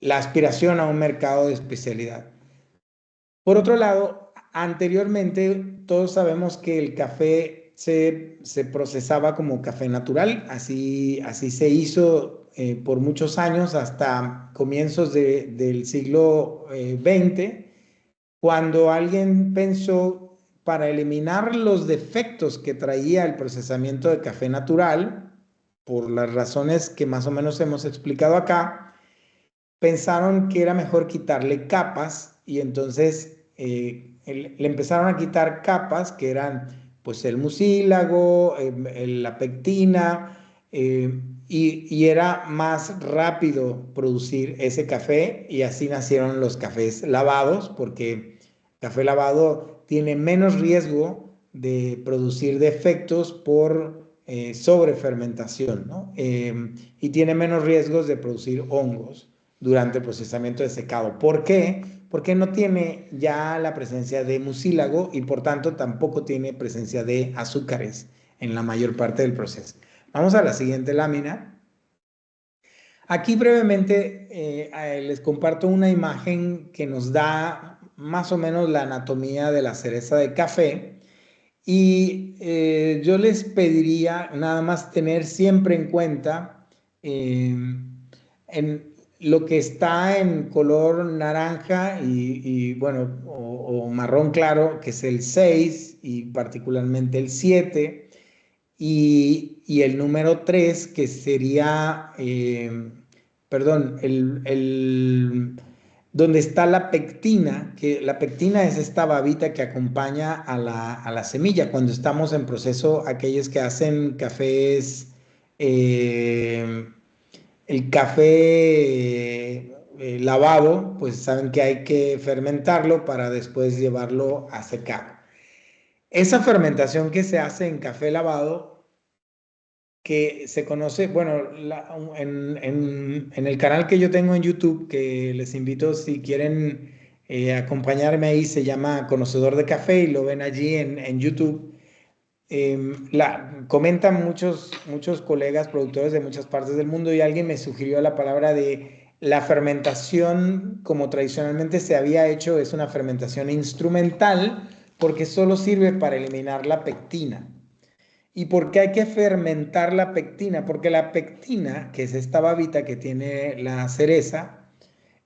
la aspiración a un mercado de especialidad. Por otro lado, anteriormente todos sabemos que el café se procesaba como café natural, así se hizo por muchos años hasta comienzos del siglo XX, cuando alguien pensó para eliminar los defectos que traía el procesamiento de café natural, por las razones que más o menos hemos explicado acá, pensaron que era mejor quitarle capas y entonces le empezaron a quitar capas que eran pues el mucílago, la pectina, y era más rápido producir ese café y así nacieron los cafés lavados, porque café lavado tiene menos riesgo de producir defectos por sobrefermentación, ¿no? Y tiene menos riesgos de producir hongos durante el procesamiento de secado. ¿Por qué? Porque no tiene ya la presencia de mucílago y por tanto tampoco tiene presencia de azúcares en la mayor parte del proceso. Vamos a la siguiente lámina. Aquí brevemente les comparto una imagen que nos da más o menos la anatomía de la cereza de café y yo les pediría nada más tener siempre en cuenta en lo que está en color naranja y bueno, o marrón claro, que es el 6 y particularmente el 7, y el número 3, que sería, perdón, donde está la pectina, que la pectina es esta babita que acompaña a la semilla. Cuando estamos en proceso, aquellos que hacen cafés, el café lavado, pues saben que hay que fermentarlo para después llevarlo a secar. Esa fermentación que se hace en café lavado, que se conoce, bueno, en el canal que yo tengo en YouTube, que les invito si quieren acompañarme ahí, se llama Conocedor de Café y lo ven allí en YouTube. Comentan muchos colegas productores de muchas partes del mundo y alguien me sugirió la palabra de la fermentación como tradicionalmente se había hecho, es una fermentación instrumental porque solo sirve para eliminar la pectina. ¿Y por qué hay que fermentar la pectina? Porque la pectina, que es esta babita que tiene la cereza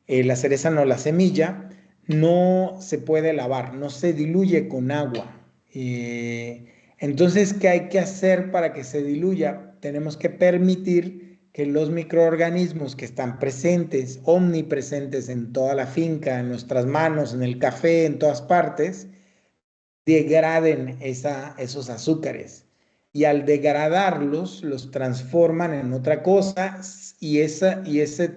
no, la semilla, no se puede lavar, no se diluye con agua. Entonces, ¿qué hay que hacer para que se diluya? Tenemos que permitir que los microorganismos que están presentes, omnipresentes en toda la finca, en nuestras manos, en el café, en todas partes, degraden esos azúcares. Y al degradarlos, los transforman en otra cosa y ese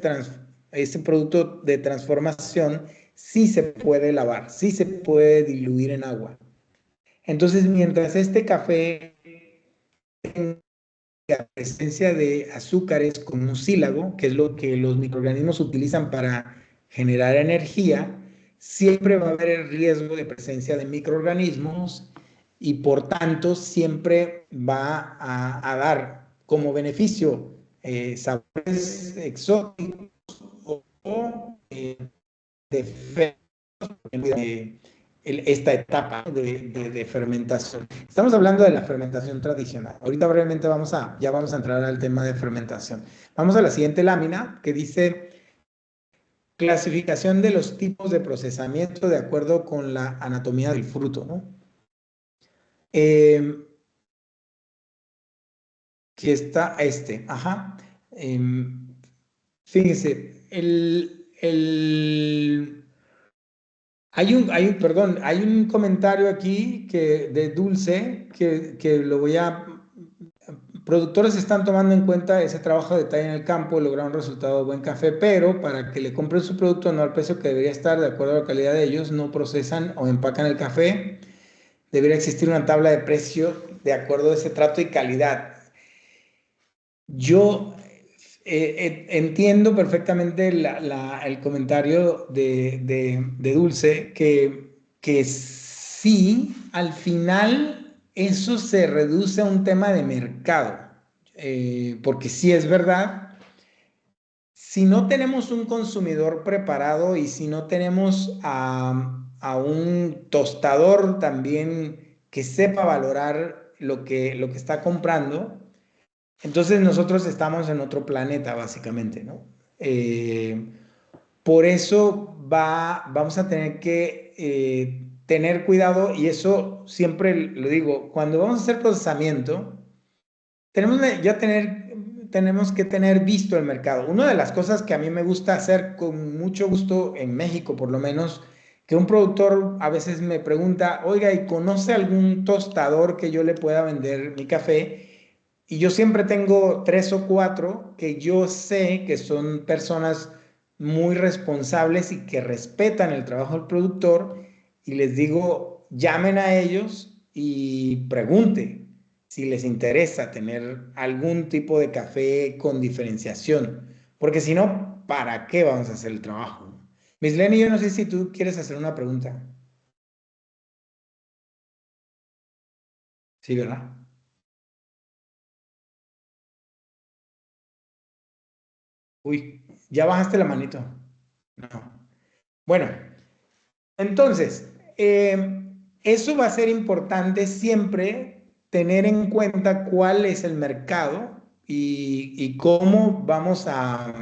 producto de transformación sí se puede lavar, sí se puede diluir en agua. Entonces, mientras este café tenga presencia de azúcares con mucílago, que es lo que los microorganismos utilizan para generar energía, siempre va a haber el riesgo de presencia de microorganismos y por tanto siempre va a dar como beneficio sabores exóticos o defectos de esta etapa de fermentación. Estamos hablando de la fermentación tradicional. Ahorita brevemente ya vamos a entrar al tema de fermentación. Vamos a la siguiente lámina que dice clasificación de los tipos de procesamiento de acuerdo con la anatomía del fruto, ¿no? Que está ajá. Fíjense, hay un comentario aquí de Dulce que lo voy a... Productores están tomando en cuenta ese trabajo de detalle en el campo y lograr un resultado de buen café, pero para que le compren su producto no al precio que debería estar de acuerdo a la calidad de ellos, no procesan o empacan el café. Debería existir una tabla de precio de acuerdo a ese trato y calidad. Yo entiendo perfectamente el comentario de Dulce, que que sí, al final eso se reduce a un tema de mercado, porque sí es verdad, si no tenemos un consumidor preparado y si no tenemos a un tostador también que sepa valorar lo que está comprando, entonces nosotros estamos en otro planeta, básicamente, ¿no? Por eso vamos a tener que tener cuidado, y eso siempre lo digo, cuando vamos a hacer procesamiento, tenemos que tener visto el mercado. Una de las cosas que a mí me gusta hacer con mucho gusto en México, por lo menos, que un productor a veces me pregunta, oiga, ¿y conoce algún tostador que yo le pueda vender mi café? Y yo siempre tengo 3 o 4 que yo sé que son personas muy responsables y que respetan el trabajo del productor, y les digo, llamen a ellos y pregunte si les interesa tener algún tipo de café con diferenciación, porque si no, ¿para qué vamos a hacer el trabajo? Miss Lenny, yo no sé si tú quieres hacer una pregunta. Sí, ¿verdad? Uy, ya bajaste la manito. No. Bueno, entonces, eso va a ser importante siempre, tener en cuenta cuál es el mercado y cómo vamos a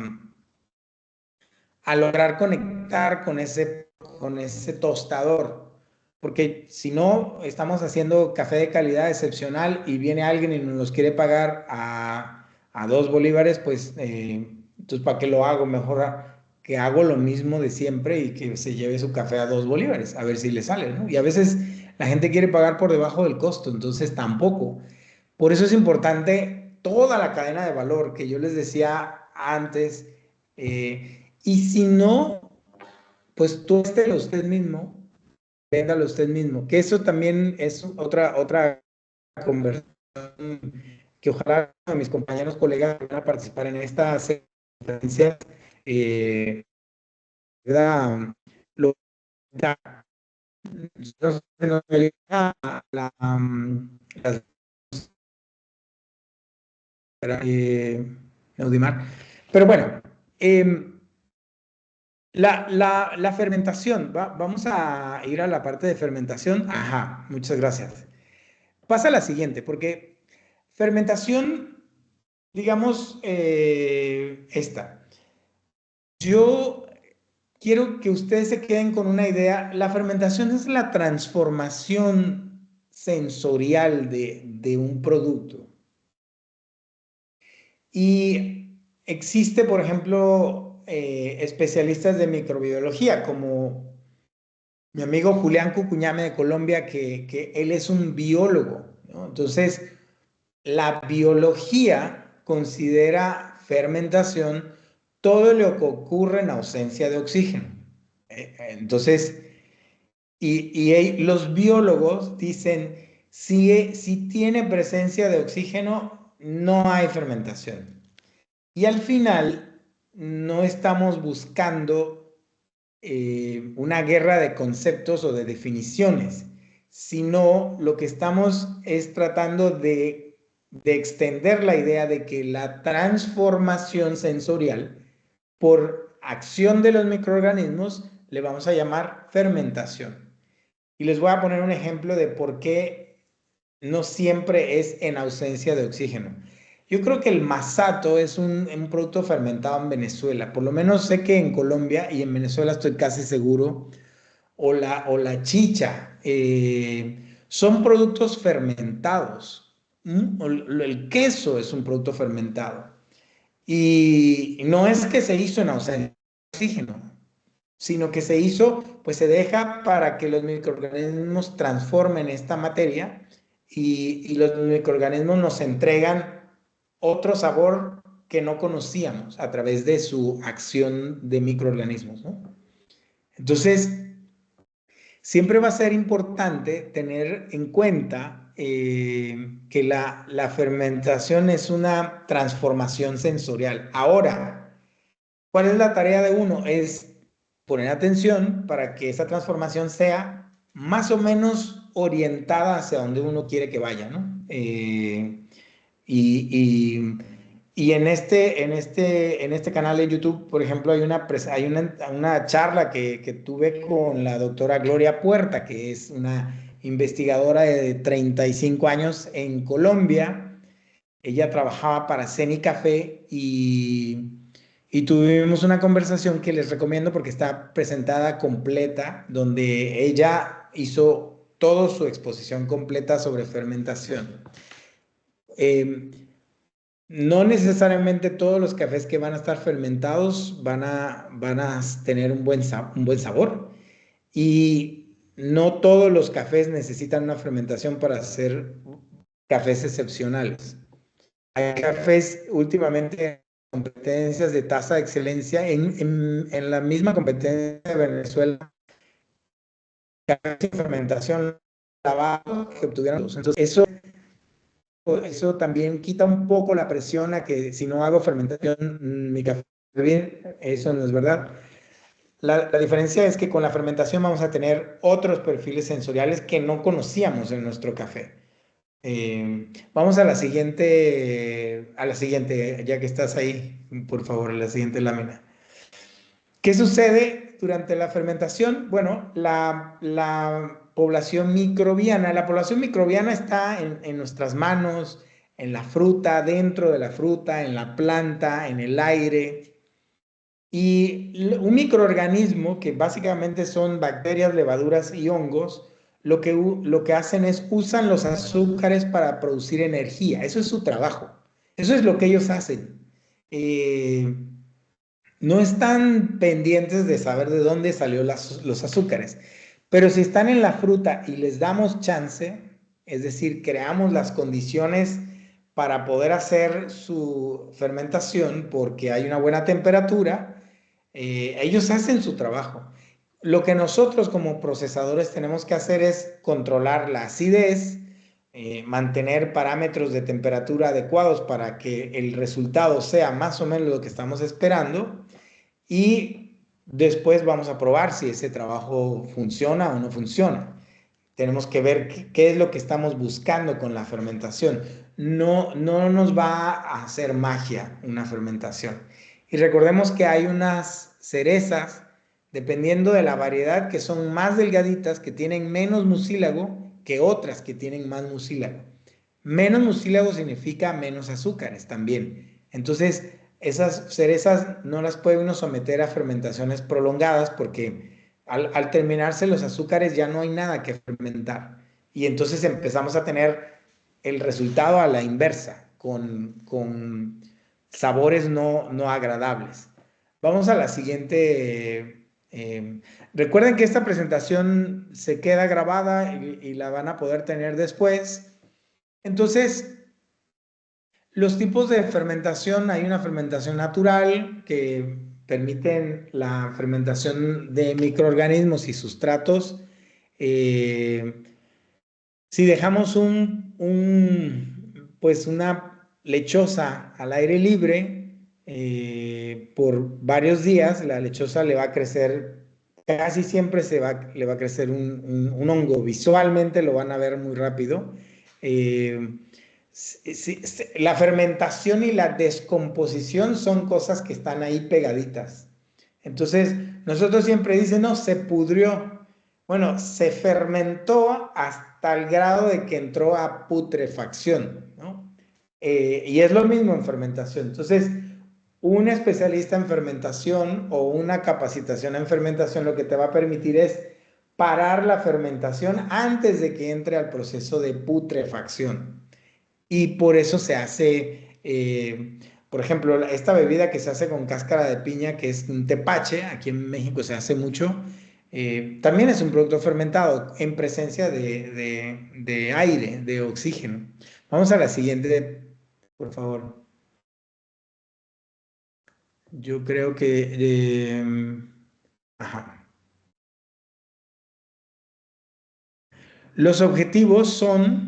lograr conectar con ese tostador. Porque si no, estamos haciendo café de calidad excepcional y viene alguien y nos los quiere pagar a 2 bolívares, pues entonces ¿para qué lo hago? Mejor que hago lo mismo de siempre y que se lleve su café a 2 bolívares, a ver si le sale, ¿no? Y a veces la gente quiere pagar por debajo del costo, entonces tampoco. Por eso es importante toda la cadena de valor que yo les decía antes. Y si no, pues tú estélo usted mismo, véndalo usted mismo, que eso también es otra conversación que ojalá mis compañeros, colegas van a participar en esta conferencia. Da, lo, da, nos ayuda a las, Audimar. Pero bueno, la fermentación, vamos a ir a la parte de fermentación. Ajá, muchas gracias. Pasa la siguiente, porque fermentación, digamos, esta. Yo quiero que ustedes se queden con una idea. La fermentación es la transformación sensorial de un producto. Y existe, por ejemplo, especialistas de microbiología, como mi amigo Julián Cucuñame de Colombia, que él es un biólogo, ¿no? Entonces, la biología considera fermentación todo lo que ocurre en ausencia de oxígeno. Entonces, los biólogos dicen, si tiene presencia de oxígeno, no hay fermentación. Y al final, no estamos buscando una guerra de conceptos o de definiciones, sino lo que estamos es tratando de extender la idea de que la transformación sensorial por acción de los microorganismos le vamos a llamar fermentación. Y les voy a poner un ejemplo de por qué no siempre es en ausencia de oxígeno. Yo creo que el masato es un producto fermentado en Venezuela. Por lo menos sé que en Colombia y en Venezuela estoy casi seguro. O la chicha. Son productos fermentados. El queso es un producto fermentado. Y no es que se hizo en ausencia de oxígeno, sino que se hizo, pues se deja para que los microorganismos transformen esta materia, y los microorganismos nos entregan otro sabor que no conocíamos a través de su acción de microorganismos, ¿no? Entonces, siempre va a ser importante tener en cuenta que la fermentación es una transformación sensorial. Ahora, ¿cuál es la tarea de uno? Es poner atención para que esa transformación sea más o menos orientada hacia donde uno quiere que vaya, ¿no? Y en este canal de YouTube, por ejemplo, hay una charla que tuve con la doctora Gloria Puerta, que es una investigadora de 35 años en Colombia. Ella trabajaba para CENI Café y tuvimos una conversación que les recomiendo porque está presentada completa, donde ella hizo toda su exposición completa sobre fermentación. No necesariamente todos los cafés que van a estar fermentados van a tener un buen sabor, y no todos los cafés necesitan una fermentación para hacer cafés excepcionales. Hay cafés últimamente, competencias de tasa de excelencia, en la misma competencia de Venezuela, cafés sin fermentación lavado que obtuvieron. Entonces, eso también quita un poco la presión a que si no hago fermentación, mi café bien. Eso no es verdad. La diferencia es que con la fermentación vamos a tener otros perfiles sensoriales que no conocíamos en nuestro café. Vamos a la siguiente, ya que estás ahí, por favor, la siguiente lámina. ¿Qué sucede durante la fermentación? Bueno, la población microbiana está en nuestras manos, en la fruta, dentro de la fruta, en la planta, en el aire. Y un microorganismo, que básicamente son bacterias, levaduras y hongos, lo que hacen es usan los azúcares para producir energía. Eso es su trabajo. Eso es lo que ellos hacen. No están pendientes de saber de dónde salió los azúcares. Pero si están en la fruta y les damos chance, es decir, creamos las condiciones para poder hacer su fermentación porque hay una buena temperatura, ellos hacen su trabajo. Lo que nosotros como procesadores tenemos que hacer es controlar la acidez, mantener parámetros de temperatura adecuados para que el resultado sea más o menos lo que estamos esperando, y después vamos a probar si ese trabajo funciona o no funciona. Tenemos que ver qué es lo que estamos buscando con la fermentación. No nos va a hacer magia una fermentación. Y recordemos que hay unas cerezas, dependiendo de la variedad, que son más delgaditas, que tienen menos mucílago que otras que tienen más mucílago. Menos mucílago significa menos azúcares también. Entonces, esas cerezas no las puede uno someter a fermentaciones prolongadas porque al terminarse los azúcares ya no hay nada que fermentar. Y entonces empezamos a tener el resultado a la inversa, con sabores no agradables. Vamos a la siguiente. Recuerden que esta presentación se queda grabada y la van a poder tener después. Entonces, los tipos de fermentación: hay una fermentación natural que permiten la fermentación de microorganismos y sustratos. Si dejamos pues una lechosa al aire libre por varios días, la lechosa le va a crecer, casi siempre le va a crecer un hongo. Visualmente lo van a ver muy rápido. La fermentación y la descomposición son cosas que están ahí pegaditas. Entonces, nosotros siempre dicen, no, se pudrió. Bueno, se fermentó hasta el grado de que entró a putrefacción, ¿no? Y es lo mismo en fermentación. Entonces, un especialista en fermentación o una capacitación en fermentación lo que te va a permitir es parar la fermentación antes de que entre al proceso de putrefacción. Y por eso se hace, por ejemplo, esta bebida que se hace con cáscara de piña, que es un tepache, aquí en México se hace mucho, también es un producto fermentado en presencia de aire, de oxígeno. Vamos a la siguiente, por favor. Yo creo que... ajá. Los objetivos son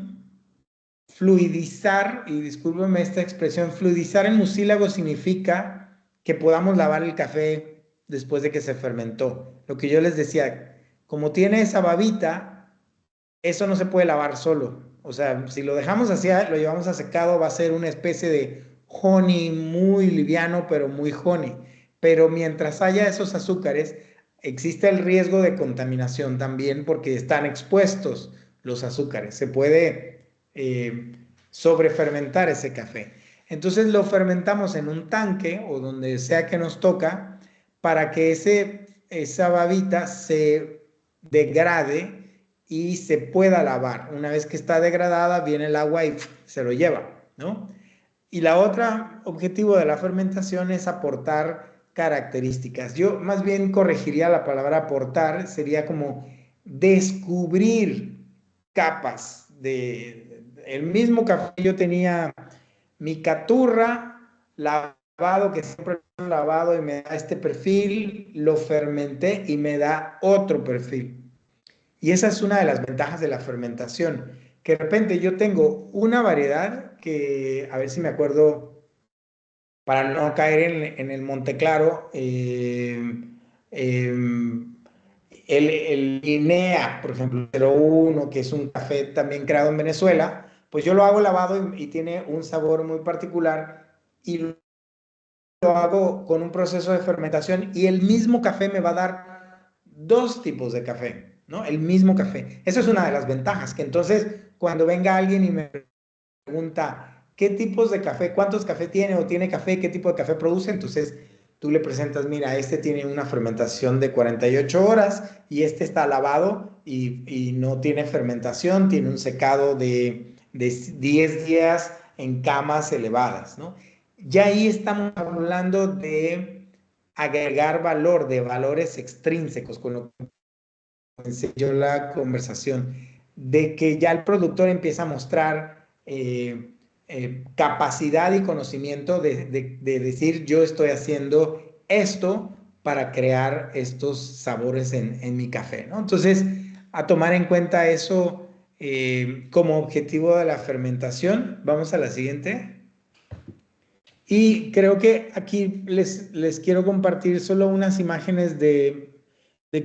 fluidizar, y discúlpeme esta expresión, fluidizar el mucílago significa que podamos lavar el café después de que se fermentó. Lo que yo les decía, como tiene esa babita, eso no se puede lavar solo. O sea, si lo dejamos así, lo llevamos a secado, va a ser una especie de honey muy liviano, pero muy honey. Pero mientras haya esos azúcares, existe el riesgo de contaminación también porque están expuestos los azúcares. Se puede sobrefermentar ese café. Entonces lo fermentamos en un tanque o donde sea que nos toca para que esa babita se degrade y se pueda lavar. Una vez que está degradada, viene el agua y se lo lleva, ¿no? Y la otra objetivo de la fermentación es aportar características. Yo más bien corregiría la palabra aportar, sería como descubrir capas el mismo café. Yo tenía mi caturra, lavado, que siempre lo he lavado y me da este perfil, lo fermenté y me da otro perfil. Y esa es una de las ventajas de la fermentación, que de repente yo tengo una variedad que, a ver si me acuerdo, para no caer en el Monteclaro, el INEA, por ejemplo, 01, que es un café también creado en Venezuela, pues yo lo hago lavado y tiene un sabor muy particular y lo hago con un proceso de fermentación y el mismo café me va a dar dos tipos de café, ¿no? El mismo café. Esa es una de las ventajas, que entonces cuando venga alguien y me pregunta qué tipos de café, cuántos café tiene o tiene café, qué tipo de café produce, entonces tú le presentas, mira, este tiene una fermentación de 48 horas y este está lavado y no tiene fermentación, tiene un secado de 10 días en camas elevadas, ¿no? Ya ahí estamos hablando de agregar valor, de valores extrínsecos, con lo que comencé yo la conversación, de que ya el productor empieza a mostrar capacidad y conocimiento de decir yo estoy haciendo esto para crear estos sabores en mi café, ¿no? Entonces, a tomar en cuenta eso como objetivo de la fermentación. Vamos a la siguiente. Y creo que aquí les quiero compartir solo unas imágenes de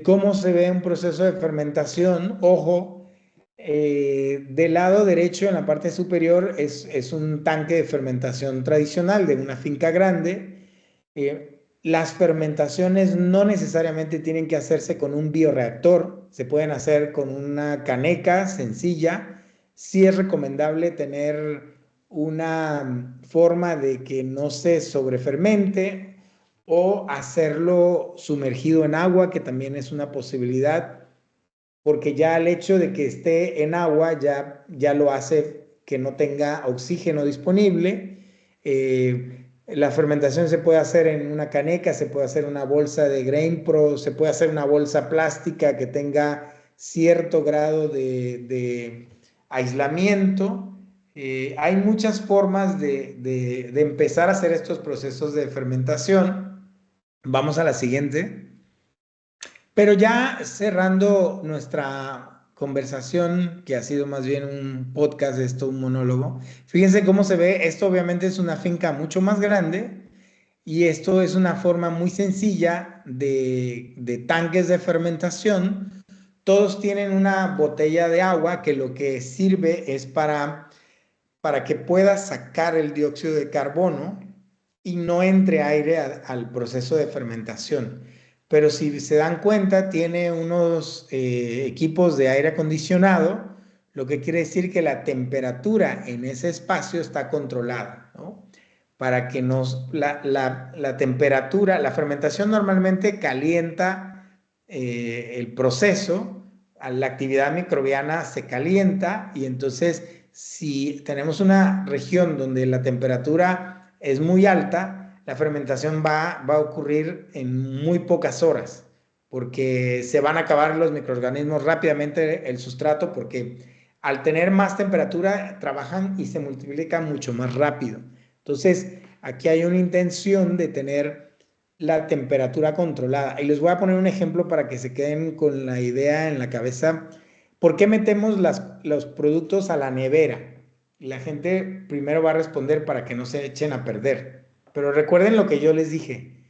cómo se ve un proceso de fermentación. Ojo, del lado derecho en la parte superior es un tanque de fermentación tradicional de una finca grande. Las fermentaciones no necesariamente tienen que hacerse con un bioreactor, se pueden hacer con una caneca sencilla. Sí es recomendable tener una forma de que no se sobrefermente o hacerlo sumergido en agua, que también es una posibilidad, porque ya el hecho de que esté en agua ya lo hace que no tenga oxígeno disponible. La fermentación se puede hacer en una caneca, se puede hacer una bolsa de Grain Pro, se puede hacer una bolsa plástica que tenga cierto grado de aislamiento. Hay muchas formas de empezar a hacer estos procesos de fermentación. Vamos a la siguiente. Pero ya cerrando nuestra conversación, que ha sido más bien un podcast, esto, un monólogo, fíjense cómo se ve. Esto obviamente es una finca mucho más grande y esto es una forma muy sencilla de tanques de fermentación. Todos tienen una botella de agua que lo que sirve es para que pueda sacar el dióxido de carbono y no entre aire al proceso de fermentación. Pero si se dan cuenta, tiene unos equipos de aire acondicionado, lo que quiere decir que la temperatura en ese espacio está controlada, ¿no? Para que la temperatura, la fermentación normalmente calienta el proceso, la actividad microbiana se calienta y entonces si tenemos una región donde la temperatura es muy alta, la fermentación va a ocurrir en muy pocas horas, porque se van a acabar los microorganismos rápidamente, el sustrato, porque al tener más temperatura trabajan y se multiplican mucho más rápido. Entonces, aquí hay una intención de tener la temperatura controlada. Y les voy a poner un ejemplo para que se queden con la idea en la cabeza. ¿Por qué metemos los productos a la nevera? Y la gente primero va a responder para que no se echen a perder. Pero recuerden lo que yo les dije.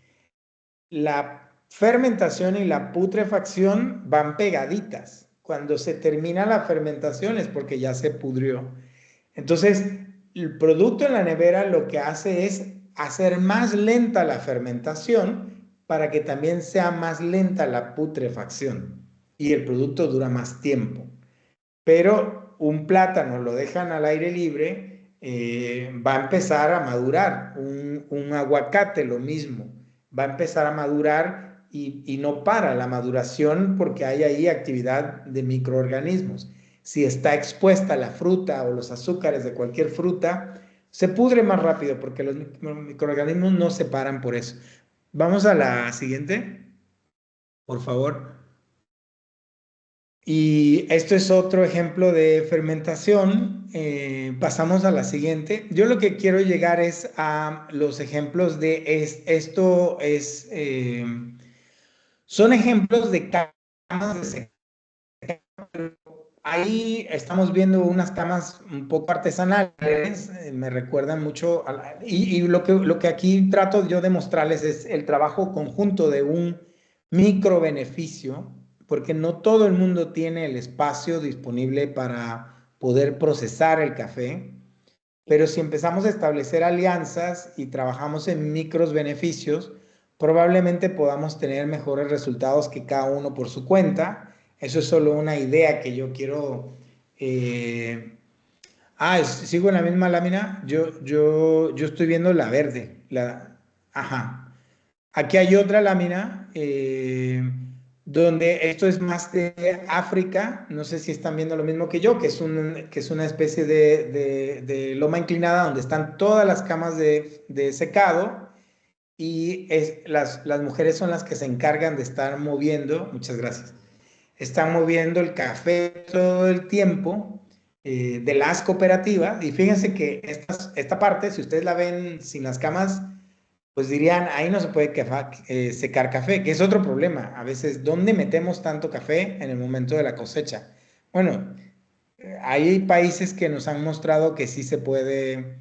La fermentación y la putrefacción van pegaditas. cuando se termina la fermentación es porque ya se pudrió. Entonces, el producto en la nevera lo que hace es hacer más lenta la fermentación para que también sea más lenta la putrefacción y el producto dura más tiempo. Pero un plátano lo dejan al aire libre, va a empezar a madurar. Un aguacate lo mismo, va a empezar a madurar y no para la maduración porque hay ahí actividad de microorganismos. Si está expuesta la fruta o los azúcares de cualquier fruta, se pudre más rápido porque los microorganismos no se paran por eso. Vamos a la siguiente, por favor. Y esto es otro ejemplo de fermentación. Pasamos a la siguiente. Yo lo que quiero llegar es a los ejemplos de esto es, son ejemplos de camas de secado. Ahí estamos viendo unas camas un poco artesanales, me recuerdan mucho, y lo que aquí trato yo de mostrarles es el trabajo conjunto de un micro beneficio, porque no todo el mundo tiene el espacio disponible para poder procesar el café, pero si empezamos a establecer alianzas y trabajamos en micros beneficios, probablemente podamos tener mejores resultados que cada uno por su cuenta. Eso es solo una idea que yo quiero... sigo en la misma lámina. Yo estoy viendo la verde. Ajá. Aquí hay otra lámina donde esto es más de África. No sé si están viendo lo mismo que yo, que es una especie de loma inclinada donde están todas las camas de secado y las mujeres son las que se encargan de estar moviendo. Muchas gracias. Están moviendo el café todo el tiempo de las cooperativas. Y fíjense que esta parte, si ustedes la ven sin las camas, pues dirían, ahí no se puede secar café, que es otro problema. A veces, ¿dónde metemos tanto café en el momento de la cosecha? Bueno, hay países que nos han mostrado que sí se puede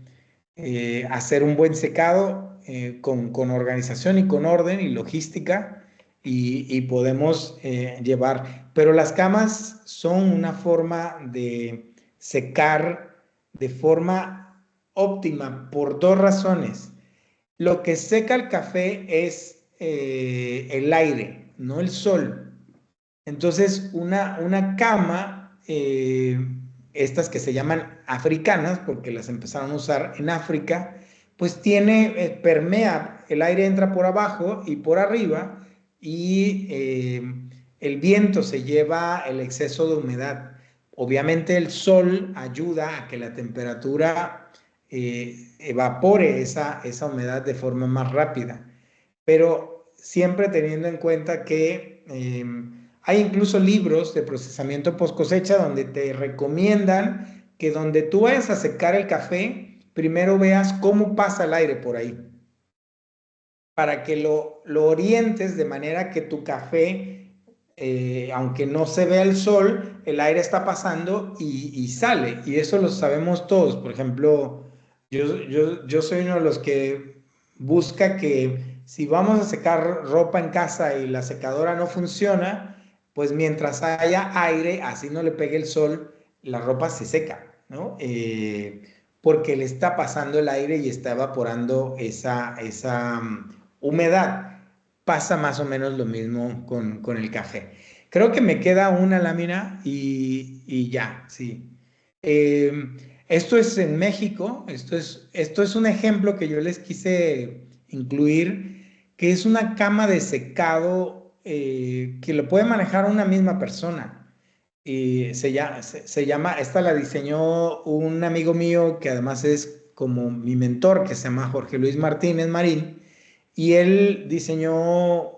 hacer un buen secado con organización y con orden y logística y podemos llevar. Pero las camas son una forma de secar de forma óptima por dos razones. Lo que seca el café es el aire, no el sol. Entonces, una cama, estas que se llaman africanas, porque las empezaron a usar en África, pues permea, el aire entra por abajo y por arriba y el viento se lleva el exceso de humedad. Obviamente el sol ayuda a que la temperatura evapore esa humedad de forma más rápida, pero siempre teniendo en cuenta que hay incluso libros de procesamiento post cosecha donde te recomiendan que donde tú vayas a secar el café, primero veas cómo pasa el aire por ahí, para que lo orientes de manera que tu café, aunque no se vea el sol, el aire está pasando y sale, y eso lo sabemos todos. Por ejemplo, yo soy uno de los que busca que si vamos a secar ropa en casa y la secadora no funciona, pues mientras haya aire, así no le pegue el sol, la ropa se seca, ¿no? Porque le está pasando el aire y está evaporando esa humedad. Pasa más o menos lo mismo con el café. Creo que me queda una lámina y ya, sí. Esto es en México, esto es un ejemplo que yo les quise incluir, que es una cama de secado que lo puede manejar una misma persona. Se llama, esta la diseñó un amigo mío que además es como mi mentor, que se llama Jorge Luis Martínez Marín, y él diseñó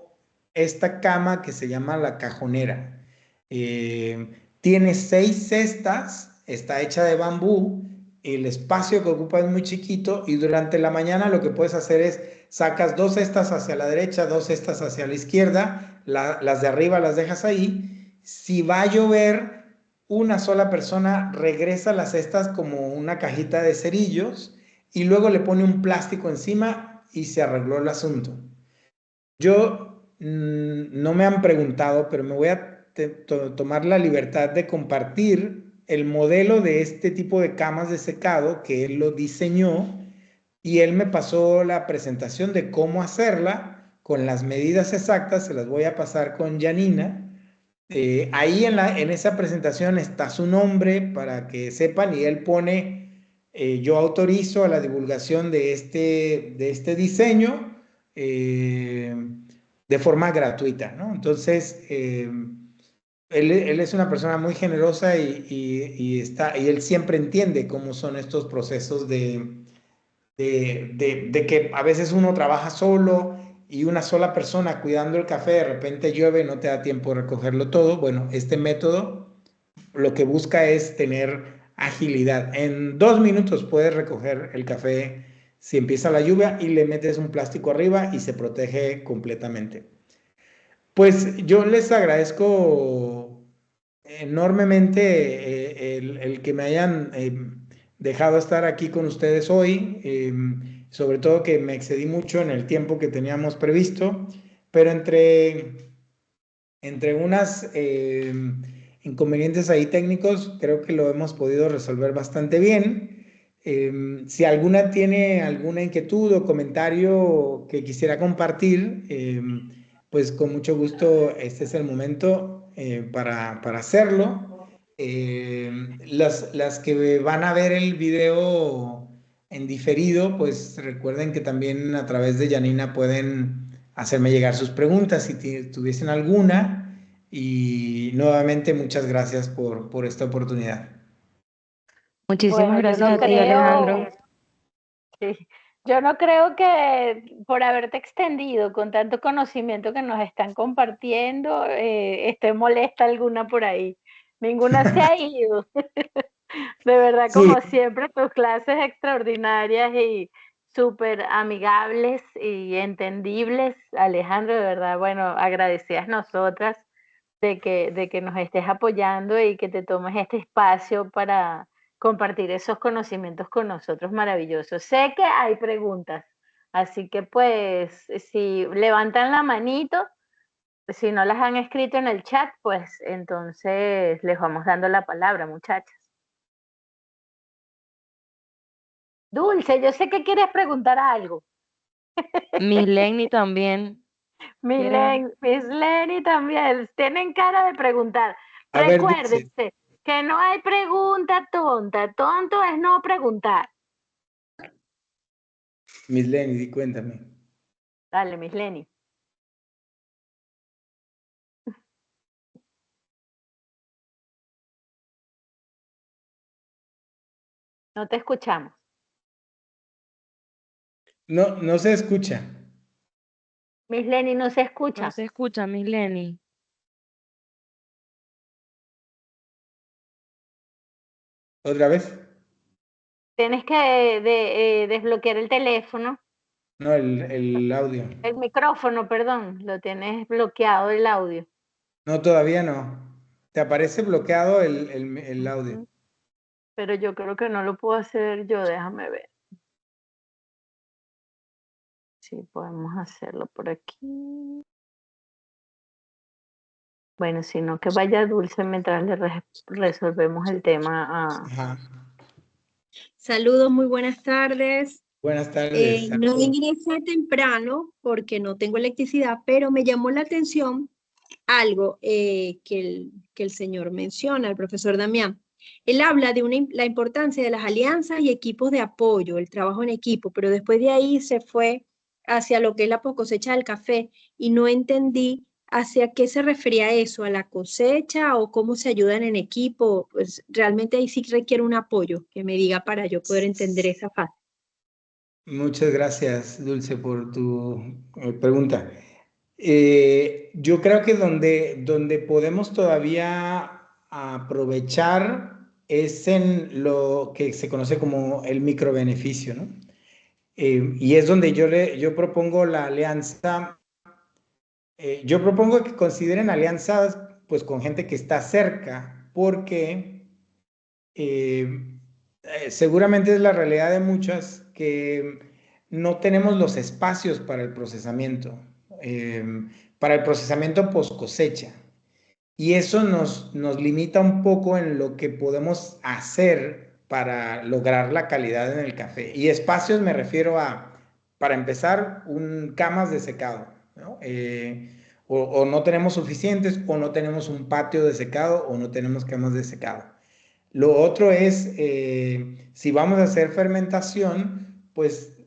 esta cama que se llama la cajonera. Tiene 6 cestas, está hecha de bambú, el espacio que ocupa es muy chiquito y durante la mañana lo que puedes hacer es sacas 2 cestas hacia la derecha, 2 cestas hacia la izquierda, las de arriba las dejas ahí. Si va a llover, una sola persona regresa las cestas como una cajita de cerillos y luego le pone un plástico encima y se arregló el asunto. Yo no me han preguntado, pero me voy a tomar la libertad de compartir el modelo de este tipo de camas de secado que él lo diseñó, y él me pasó la presentación de cómo hacerla con las medidas exactas. Se las voy a pasar con Janina. Ahí en esa presentación está su nombre para que sepan, y él pone, yo autorizo a la divulgación de este diseño de forma gratuita, ¿no? Entonces, él es una persona muy generosa y él siempre entiende cómo son estos procesos de que a veces uno trabaja solo y una sola persona cuidando el café, de repente llueve, no te da tiempo de recogerlo todo. Bueno, este método lo que busca es tener agilidad. En 2 minutos puedes recoger el café si empieza la lluvia, y le metes un plástico arriba y se protege completamente. Pues yo les agradezco enormemente el que me hayan dejado estar aquí con ustedes hoy, sobre todo que me excedí mucho en el tiempo que teníamos previsto, pero entre unas inconvenientes ahí técnicos, creo que lo hemos podido resolver bastante bien. Si alguna tiene alguna inquietud o comentario que quisiera compartir, pues con mucho gusto este es el momento para hacerlo. Las que van a ver el video en diferido, pues recuerden que también a través de Janina pueden hacerme llegar sus preguntas si tuviesen alguna. Y nuevamente muchas gracias por esta oportunidad. Muchísimas Bueno, gracias a ti, Alejandro. sí, yo no creo que por haberte extendido con tanto conocimiento que nos están compartiendo, esté molesta alguna por ahí. Ninguna se ha ido. De verdad, Sí, como siempre, tus clases extraordinarias y súper amigables y entendibles, Alejandro, de verdad, bueno, agradecidas nosotras de que nos estés apoyando y que te tomes este espacio para compartir esos conocimientos con nosotros maravillosos. Sé que hay preguntas, así que pues si levantan la manito, si no las han escrito en el chat, pues entonces les vamos dando la palabra, muchachas. Dulce, yo sé que quieres preguntar algo. Miss Lenny también quiere. Miss Lenny también, tienen cara de preguntar. a ver, Dulce, Recuérdense que no hay pregunta tonta, tonto es no preguntar. Miss Lenny, cuéntame. Dale, Miss Lenny. No te escuchamos. No, no se escucha. Miss Lenny no se No escucha. se escucha, Miss Lenny. ¿Otra vez? Tienes que desbloquear el teléfono, No, el audio. el micrófono, perdón, lo tienes bloqueado el audio. No, todavía no. Te aparece bloqueado el audio. Pero yo creo que no lo puedo hacer yo, déjame ver. Sí, podemos hacerlo por aquí. Bueno, si no, que vaya Dulce mientras le resolvemos el tema a... Ajá. Saludos, muy buenas tardes. Buenas tardes. No Saludos. ingresé temprano porque no tengo electricidad, pero me llamó la atención algo que el señor menciona, el profesor Damián. Él habla de la importancia de las alianzas y equipos de apoyo, el trabajo en equipo, pero después de ahí se fue hacia lo que es la cosecha del café y no entendí hacia qué se refería eso, a la cosecha o cómo se ayudan en equipo. Pues realmente ahí sí requiere un apoyo que me diga para yo poder entender esa fase. Muchas gracias, Dulce, por tu pregunta. Yo creo que donde podemos todavía aprovechar es en lo que se conoce como el microbeneficio, ¿no? Y es donde yo propongo la alianza. Yo propongo que consideren alianzas pues con gente que está cerca, porque seguramente es la realidad de muchas que no tenemos los espacios para el procesamiento post cosecha. Y eso nos limita un poco en lo que podemos hacer para lograr la calidad en el café. Y espacios me refiero a, para empezar, camas de secado, ¿no? O no tenemos suficientes, o no tenemos un patio de secado, o no tenemos camas de secado. Lo otro es, si vamos a hacer fermentación, pues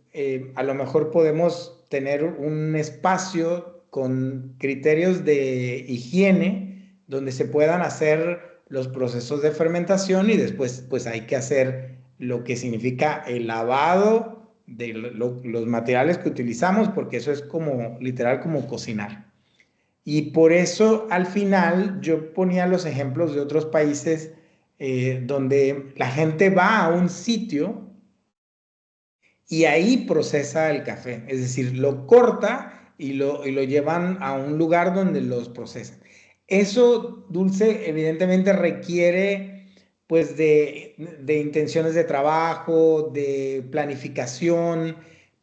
a lo mejor podemos tener un espacio con criterios de higiene donde se puedan hacer los procesos de fermentación y después pues hay que hacer lo que significa el lavado de los materiales que utilizamos, porque eso es como literal como cocinar. Y por eso al final yo ponía los ejemplos de otros países donde la gente va a un sitio y ahí procesa el café, es decir, lo corta y lo llevan a un lugar donde los procesan. Eso, Dulce, evidentemente requiere pues de intenciones de trabajo, de planificación,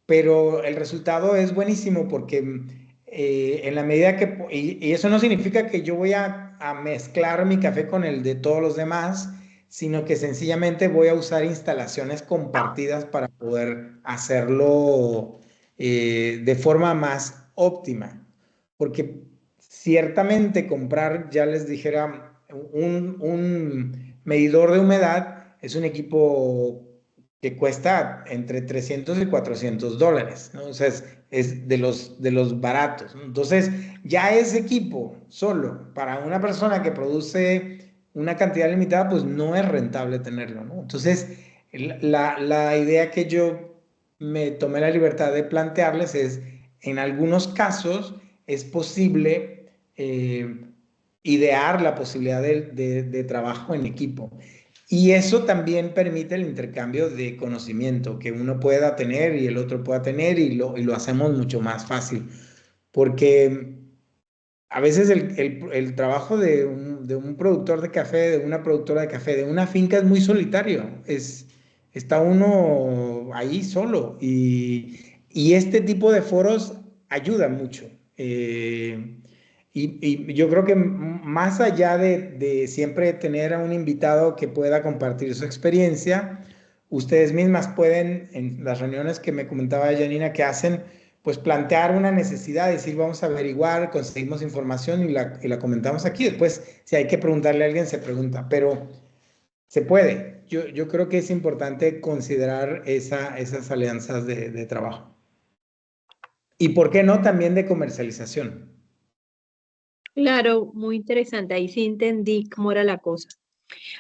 pero el resultado es buenísimo porque en la medida que, y eso no significa que yo voy a mezclar mi café con el de todos los demás, sino que sencillamente voy a usar instalaciones compartidas para poder hacerlo de forma más óptima. Porque ciertamente comprar, ya les dijera, un medidor de humedad es un equipo que cuesta entre 300 y $400, ¿no? O sea, es de los baratos, ¿no? Entonces, ya ese equipo solo para una persona que produce una cantidad limitada, pues no es rentable tenerlo, ¿no? Entonces, la idea que yo me tomé la libertad de plantearles es, en algunos casos, es posible idear la posibilidad de trabajo en equipo. Y eso también permite el intercambio de conocimiento que uno pueda tener y el otro pueda tener y lo hacemos mucho más fácil. Porque a veces el trabajo de un productor de café, de una productora de café, de una finca es muy solitario. Está uno ahí solo y este tipo de foros ayuda mucho. Y yo creo que más allá de siempre tener a un invitado que pueda compartir su experiencia, ustedes mismas pueden, en las reuniones que me comentaba Janina que hacen, pues plantear una necesidad, decir, vamos a averiguar, conseguimos información y la comentamos aquí. Después, si hay que preguntarle a alguien, se pregunta, pero se puede. Yo creo que es importante considerar esas alianzas de trabajo. Y por qué no también de comercialización. Claro, muy interesante. Ahí sí entendí cómo era la cosa.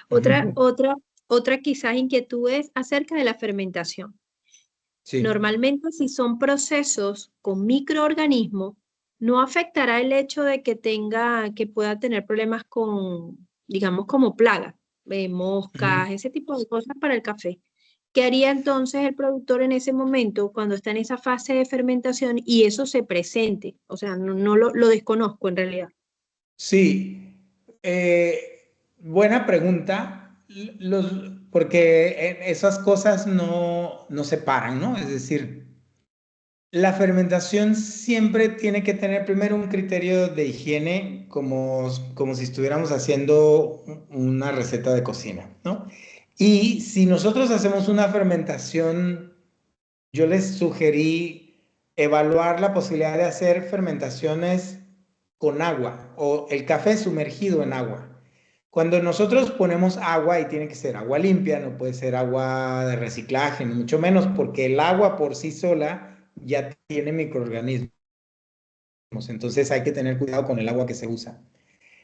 Otra quizás inquietud es acerca de la fermentación. Sí. Normalmente, si son procesos con microorganismos, no afectará el hecho de que pueda tener problemas con, digamos, como plagas, moscas, ese tipo de cosas para el café. ¿Qué haría entonces el productor en ese momento cuando está en esa fase de fermentación y eso se presente? O sea, no lo desconozco en realidad. Sí, buena pregunta, porque esas cosas no se paran, ¿no? Es decir, la fermentación siempre tiene que tener primero un criterio de higiene, como si estuviéramos haciendo una receta de cocina, ¿no? Y si nosotros hacemos una fermentación, yo les sugerí evaluar la posibilidad de hacer fermentaciones con agua o el café sumergido en agua. Cuando nosotros ponemos agua, y tiene que ser agua limpia, no puede ser agua de reciclaje, ni mucho menos, porque el agua por sí sola ya tiene microorganismos. Entonces hay que tener cuidado con el agua que se usa.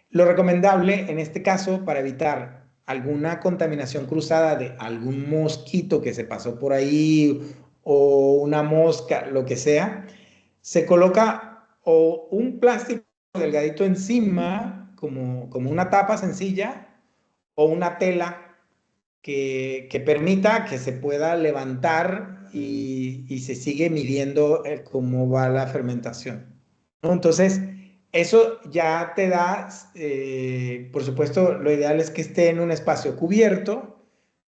Lo recomendable en este caso, para evitar alguna contaminación cruzada de algún mosquito que se pasó por ahí o una mosca, lo que sea, se coloca o un plástico delgadito encima, como una tapa sencilla, o una tela que permita que se pueda levantar y se sigue midiendo cómo va la fermentación, ¿no? Entonces, eso ya te da, por supuesto, lo ideal es que esté en un espacio cubierto,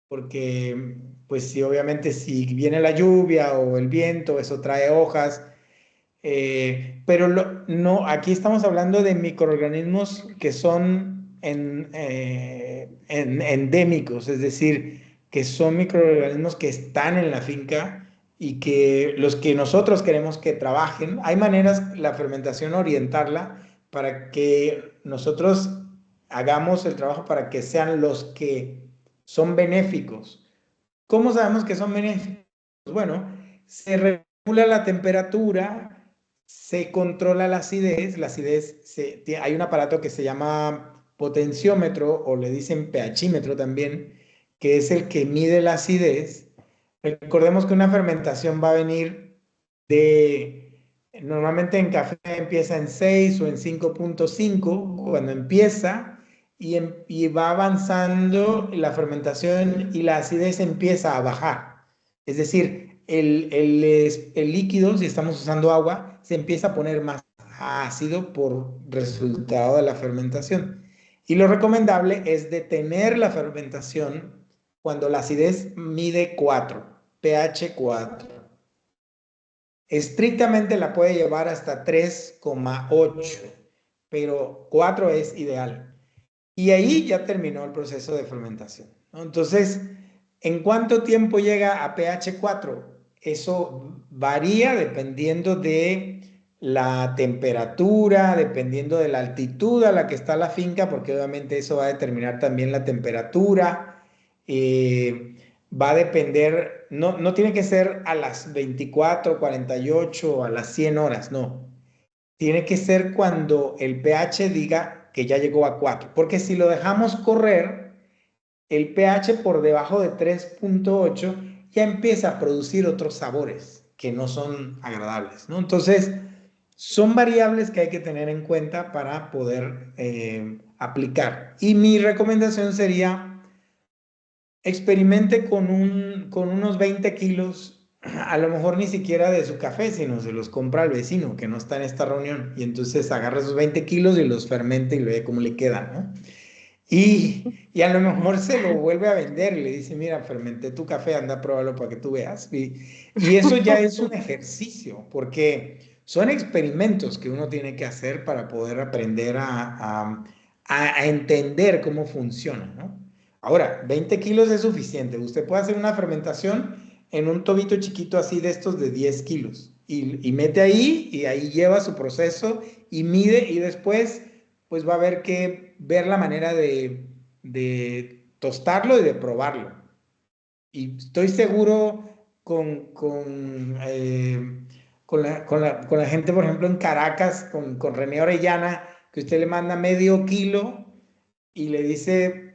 porque, pues, si obviamente si viene la lluvia o el viento, eso trae hojas, Pero no, aquí estamos hablando de microorganismos que son endémicos, es decir, que son microorganismos que están en la finca y que los que nosotros queremos que trabajen. Hay maneras, la fermentación, orientarla para que nosotros hagamos el trabajo para que sean los que son benéficos. ¿Cómo sabemos que son benéficos? Bueno, se regula la temperatura, se controla la acidez. La acidez, hay un aparato que se llama potenciómetro o le dicen pHímetro también, que es el que mide la acidez. Recordemos que una fermentación va a venir normalmente en café empieza en 6 o en 5.5 cuando empieza y va avanzando la fermentación y la acidez empieza a bajar. Es decir, el líquido, si estamos usando agua, se empieza a poner más ácido por resultado de la fermentación. Y lo recomendable es detener la fermentación cuando la acidez mide 4, pH 4. Estrictamente la puede llevar hasta 3,8, pero 4 es ideal. Y ahí ya terminó el proceso de fermentación, ¿no? Entonces, ¿en cuánto tiempo llega a pH 4? Eso varía dependiendo de la temperatura, dependiendo de la altitud a la que está la finca, porque obviamente eso va a determinar también la temperatura. Va a depender, no tiene que ser a las 24, 48 o a las 100 horas, no. Tiene que ser cuando el pH diga que ya llegó a 4, porque si lo dejamos correr, el pH por debajo de 3.8 ya empieza a producir otros sabores que no son agradables, ¿no? Entonces, son variables que hay que tener en cuenta para poder aplicar. Y mi recomendación sería experimente con unos 20 kilos, a lo mejor ni siquiera de su café, sino se los compra al vecino que no está en esta reunión. Y entonces agarra esos 20 kilos y los fermenta y ve cómo le quedan, ¿no? Y a lo mejor se lo vuelve a vender y le dice, mira, fermenté tu café, anda a probarlo para que tú veas. Y eso ya es un ejercicio, porque son experimentos que uno tiene que hacer para poder aprender a entender cómo funciona, ¿no? Ahora, 20 kilos es suficiente. Usted puede hacer una fermentación en un tobito chiquito así de estos de 10 kilos y mete ahí y ahí lleva su proceso y mide y después pues va a haber que ver la manera de tostarlo y de probarlo. Y estoy seguro con la gente, por ejemplo, en Caracas, con René Orellana, que usted le manda medio kilo y le dice,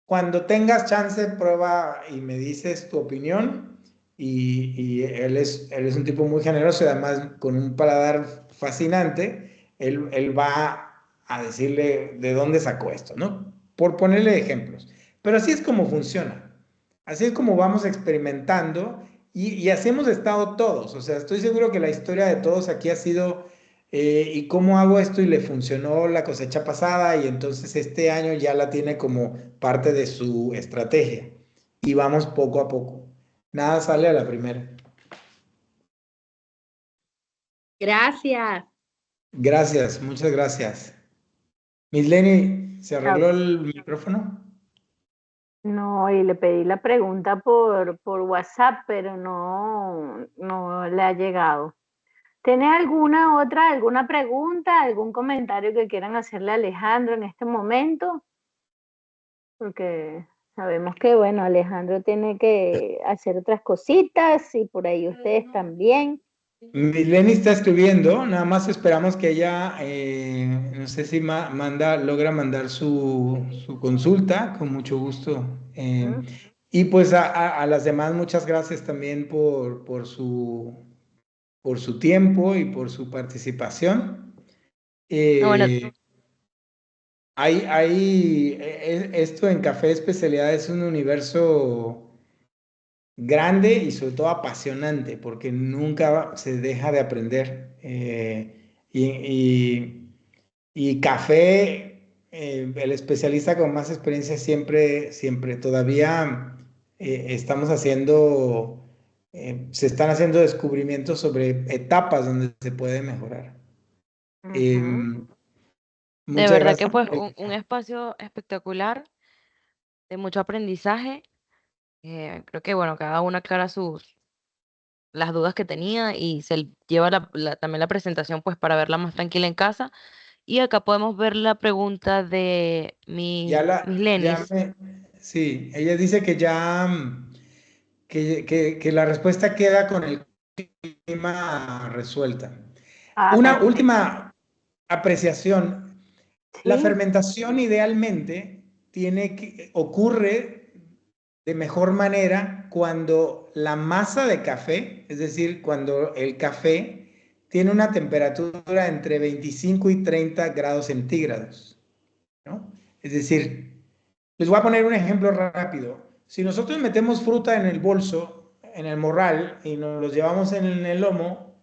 cuando tengas chance, prueba y me dices tu opinión. Y él es un tipo muy generoso y además con un paladar fascinante. Él va a decirle de dónde sacó esto, ¿no? Por ponerle ejemplos. Pero así es como funciona. Así es como vamos experimentando y así hemos estado todos. O sea, estoy seguro que la historia de todos aquí ha sido ¿y cómo hago esto? Y le funcionó la cosecha pasada y entonces este año ya la tiene como parte de su estrategia. Y vamos poco a poco. Nada sale a la primera. Gracias. Gracias, muchas gracias. Miss Lenny, ¿se arregló el micrófono? No, y le pedí la pregunta por WhatsApp, pero no le ha llegado. ¿Tiene alguna pregunta, algún comentario que quieran hacerle a Alejandro en este momento? Porque sabemos que, bueno, Alejandro tiene que hacer otras cositas y por ahí ustedes también. Miss Lenny está escribiendo, nada más esperamos que ella, no sé si logra mandar su consulta, con mucho gusto. Y pues a las demás, muchas gracias también por su tiempo y por su participación. Bueno, Esto en Café de Especialidad es un universo grande y sobre todo apasionante, porque nunca se deja de aprender. Y café, el especialista con más experiencia siempre todavía estamos haciendo se están haciendo descubrimientos sobre etapas donde se puede mejorar. Ujú. De Muchas verdad que gracias. pues un espacio espectacular, de mucho aprendizaje. Creo que bueno, cada uno aclara las dudas que tenía y se lleva también la presentación pues para verla más tranquila en casa. Y acá podemos ver la pregunta de Miss Lenis. Sí, ella dice que ya, que la respuesta queda con el clima resuelta. Ah, Una perfecto. última apreciación. La Sí. fermentación idealmente ocurre de mejor manera cuando la masa de café, es decir, cuando el café tiene una temperatura entre 25 y 30 grados centígrados, ¿no? Es decir, les voy a poner un ejemplo rápido. Si nosotros metemos fruta en el bolso, en el morral, y nos los llevamos en el lomo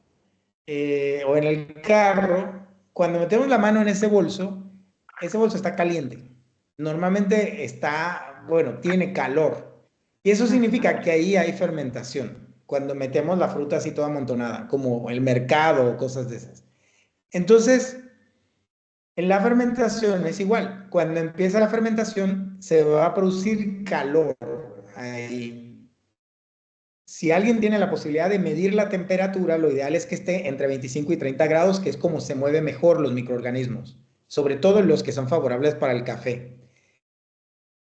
o en el carro, cuando metemos la mano en ese bolso está caliente. Normalmente está, bueno, tiene calor. Y eso significa que ahí hay fermentación, cuando metemos la fruta así toda amontonada, como el mercado o cosas de esas. Entonces, en la fermentación es igual. Cuando empieza la fermentación, se va a producir calor. Ahí. Si alguien tiene la posibilidad de medir la temperatura, lo ideal es que esté entre 25 y 30 grados, que es como se mueven mejor los microorganismos, sobre todo los que son favorables para el café.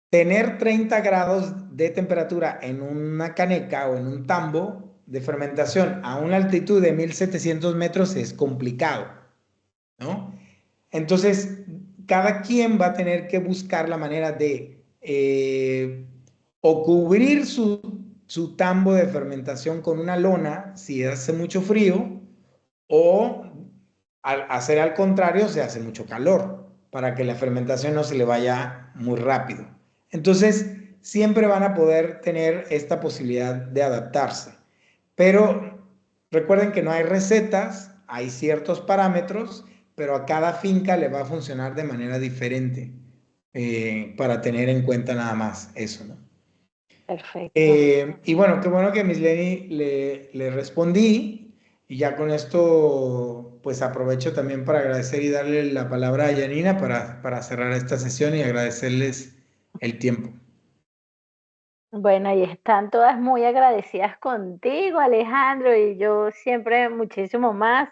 Tener 30 grados de temperatura en una caneca o en un tambo de fermentación a una altitud de 1700 metros es complicado, ¿no? Entonces, cada quien va a tener que buscar la manera de o cubrir su tambo de fermentación con una lona si hace mucho frío, o al hacer al contrario se hace mucho calor para que la fermentación no se le vaya muy rápido. Entonces, siempre van a poder tener esta posibilidad de adaptarse. Pero recuerden que no hay recetas, hay ciertos parámetros, pero a cada finca le va a funcionar de manera diferente para tener en cuenta nada más eso, ¿no? Perfecto. Y bueno, qué bueno que a Miss Lenny le respondí, y ya con esto pues aprovecho también para agradecer y darle la palabra a Yanina para cerrar esta sesión y agradecerles el tiempo. Bueno, y están todas muy agradecidas contigo, Alejandro, y yo siempre muchísimo más,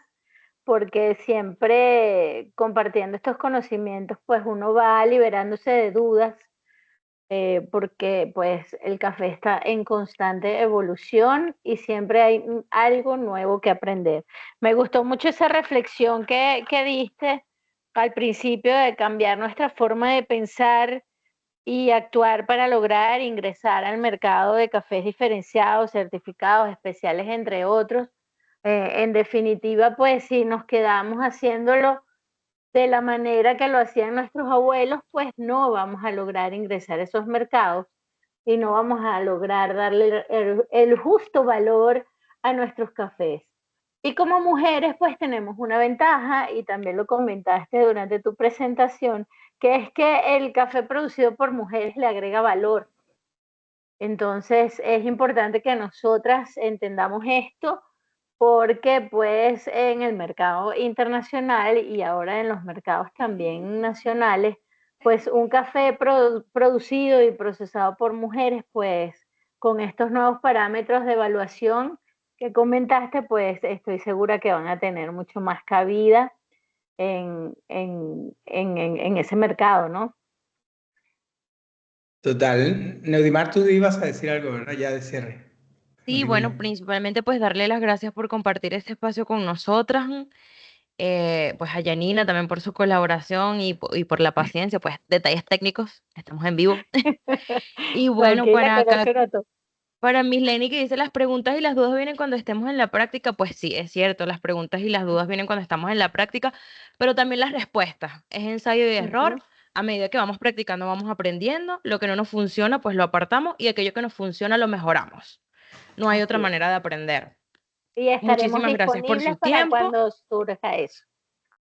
porque siempre compartiendo estos conocimientos, pues uno va liberándose de dudas, porque pues el café está en constante evolución y siempre hay algo nuevo que aprender. Me gustó mucho esa reflexión que diste al principio de cambiar nuestra forma de pensar y actuar para lograr ingresar al mercado de cafés diferenciados, certificados, especiales, entre otros. En definitiva, pues si nos quedamos haciéndolo de la manera que lo hacían nuestros abuelos, pues no vamos a lograr ingresar a esos mercados y no vamos a lograr darle el justo valor a nuestros cafés. Y como mujeres, pues tenemos una ventaja, y también lo comentaste durante tu presentación, que es que el café producido por mujeres le agrega valor. Entonces es importante que nosotras entendamos esto, porque pues en el mercado internacional y ahora en los mercados también nacionales, pues un café producido y procesado por mujeres, pues con estos nuevos parámetros de evaluación que comentaste, pues estoy segura que van a tener mucho más cabida en ese mercado, ¿no? Total. Neudimar, tú ibas a decir algo, ¿verdad? Ya de cierre. Sí, bueno, principalmente pues darle las gracias por compartir este espacio con nosotras, pues a Yanina también por su colaboración y por la paciencia, pues detalles técnicos, estamos en vivo. Y bueno, Tranquila, para que no acá, se notó. para Miss Lenny que dice las preguntas y las dudas vienen cuando estemos en la práctica, pues sí, es cierto, las preguntas y las dudas vienen cuando estamos en la práctica, pero también las respuestas, es ensayo y error. Ujú. A medida que vamos practicando, vamos aprendiendo, lo que no nos funciona, pues lo apartamos y aquello que nos funciona, lo mejoramos. No hay otra Así es. manera de aprender. Y estaremos Muchísimas gracias por su disponibles para tiempo. cuando surja eso.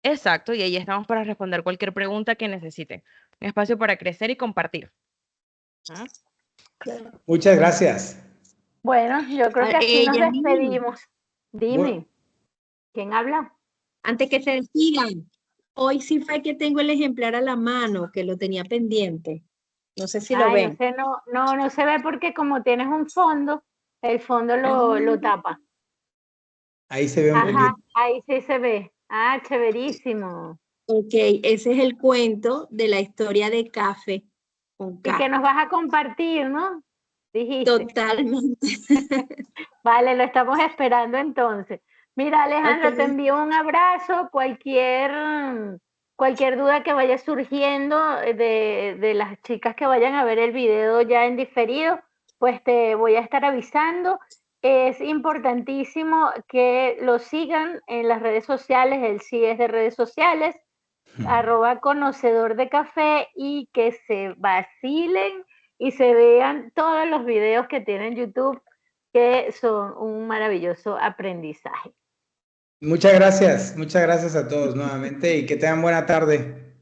Exacto, y ahí estamos para responder cualquier pregunta que necesiten. Un espacio para crecer y compartir. ¿Ah? Muchas gracias. Bueno, yo creo que aquí nos Yanni, despedimos. Dime, Bueno, ¿quién habla? antes que se despidan, hoy sí fue que tengo el ejemplar a la mano, que lo tenía pendiente. No sé si lo Ay, no ven. sé, no se ve porque como tienes un fondo, el fondo lo Ah, tapa. ahí se ve un Ajá, poquito. ahí sí se ve. Ah, chéverísimo. ok, ese es el cuento de la historia de Café con Y que K. nos vas a compartir, ¿no? Dijiste. Totalmente. Vale, lo estamos esperando entonces. Mira, Ok, Alejandro, te envío un abrazo. Cualquier duda que vaya surgiendo de las chicas que vayan a ver el video ya en diferido, pues te voy a estar avisando. Es importantísimo que lo sigan en las redes sociales, él sí es de redes sociales, @conocedor de café, y que se vacilen y se vean todos los videos que tiene en YouTube, que son un maravilloso aprendizaje. Muchas gracias a todos nuevamente y que tengan buena tarde.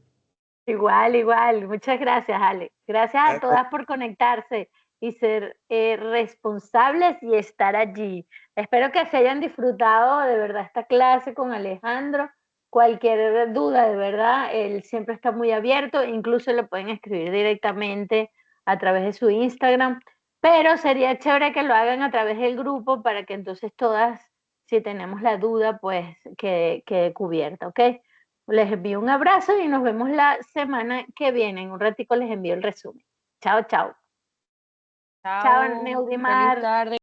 Igual. Muchas gracias, Ale. Gracias a Gracias. todas por conectarse y ser responsables y estar allí. Espero que se hayan disfrutado de verdad esta clase con Alejandro. Cualquier duda, de verdad, él siempre está muy abierto. Incluso le pueden escribir directamente a través de su Instagram. Pero sería chévere que lo hagan a través del grupo para que entonces todas, si tenemos la duda, pues quede cubierta, ¿ok? Les envío un abrazo y nos vemos la semana que viene. En un ratico les envío el resumen. Chao, chao. Chao, Chao, feliz Neudimar. tarde.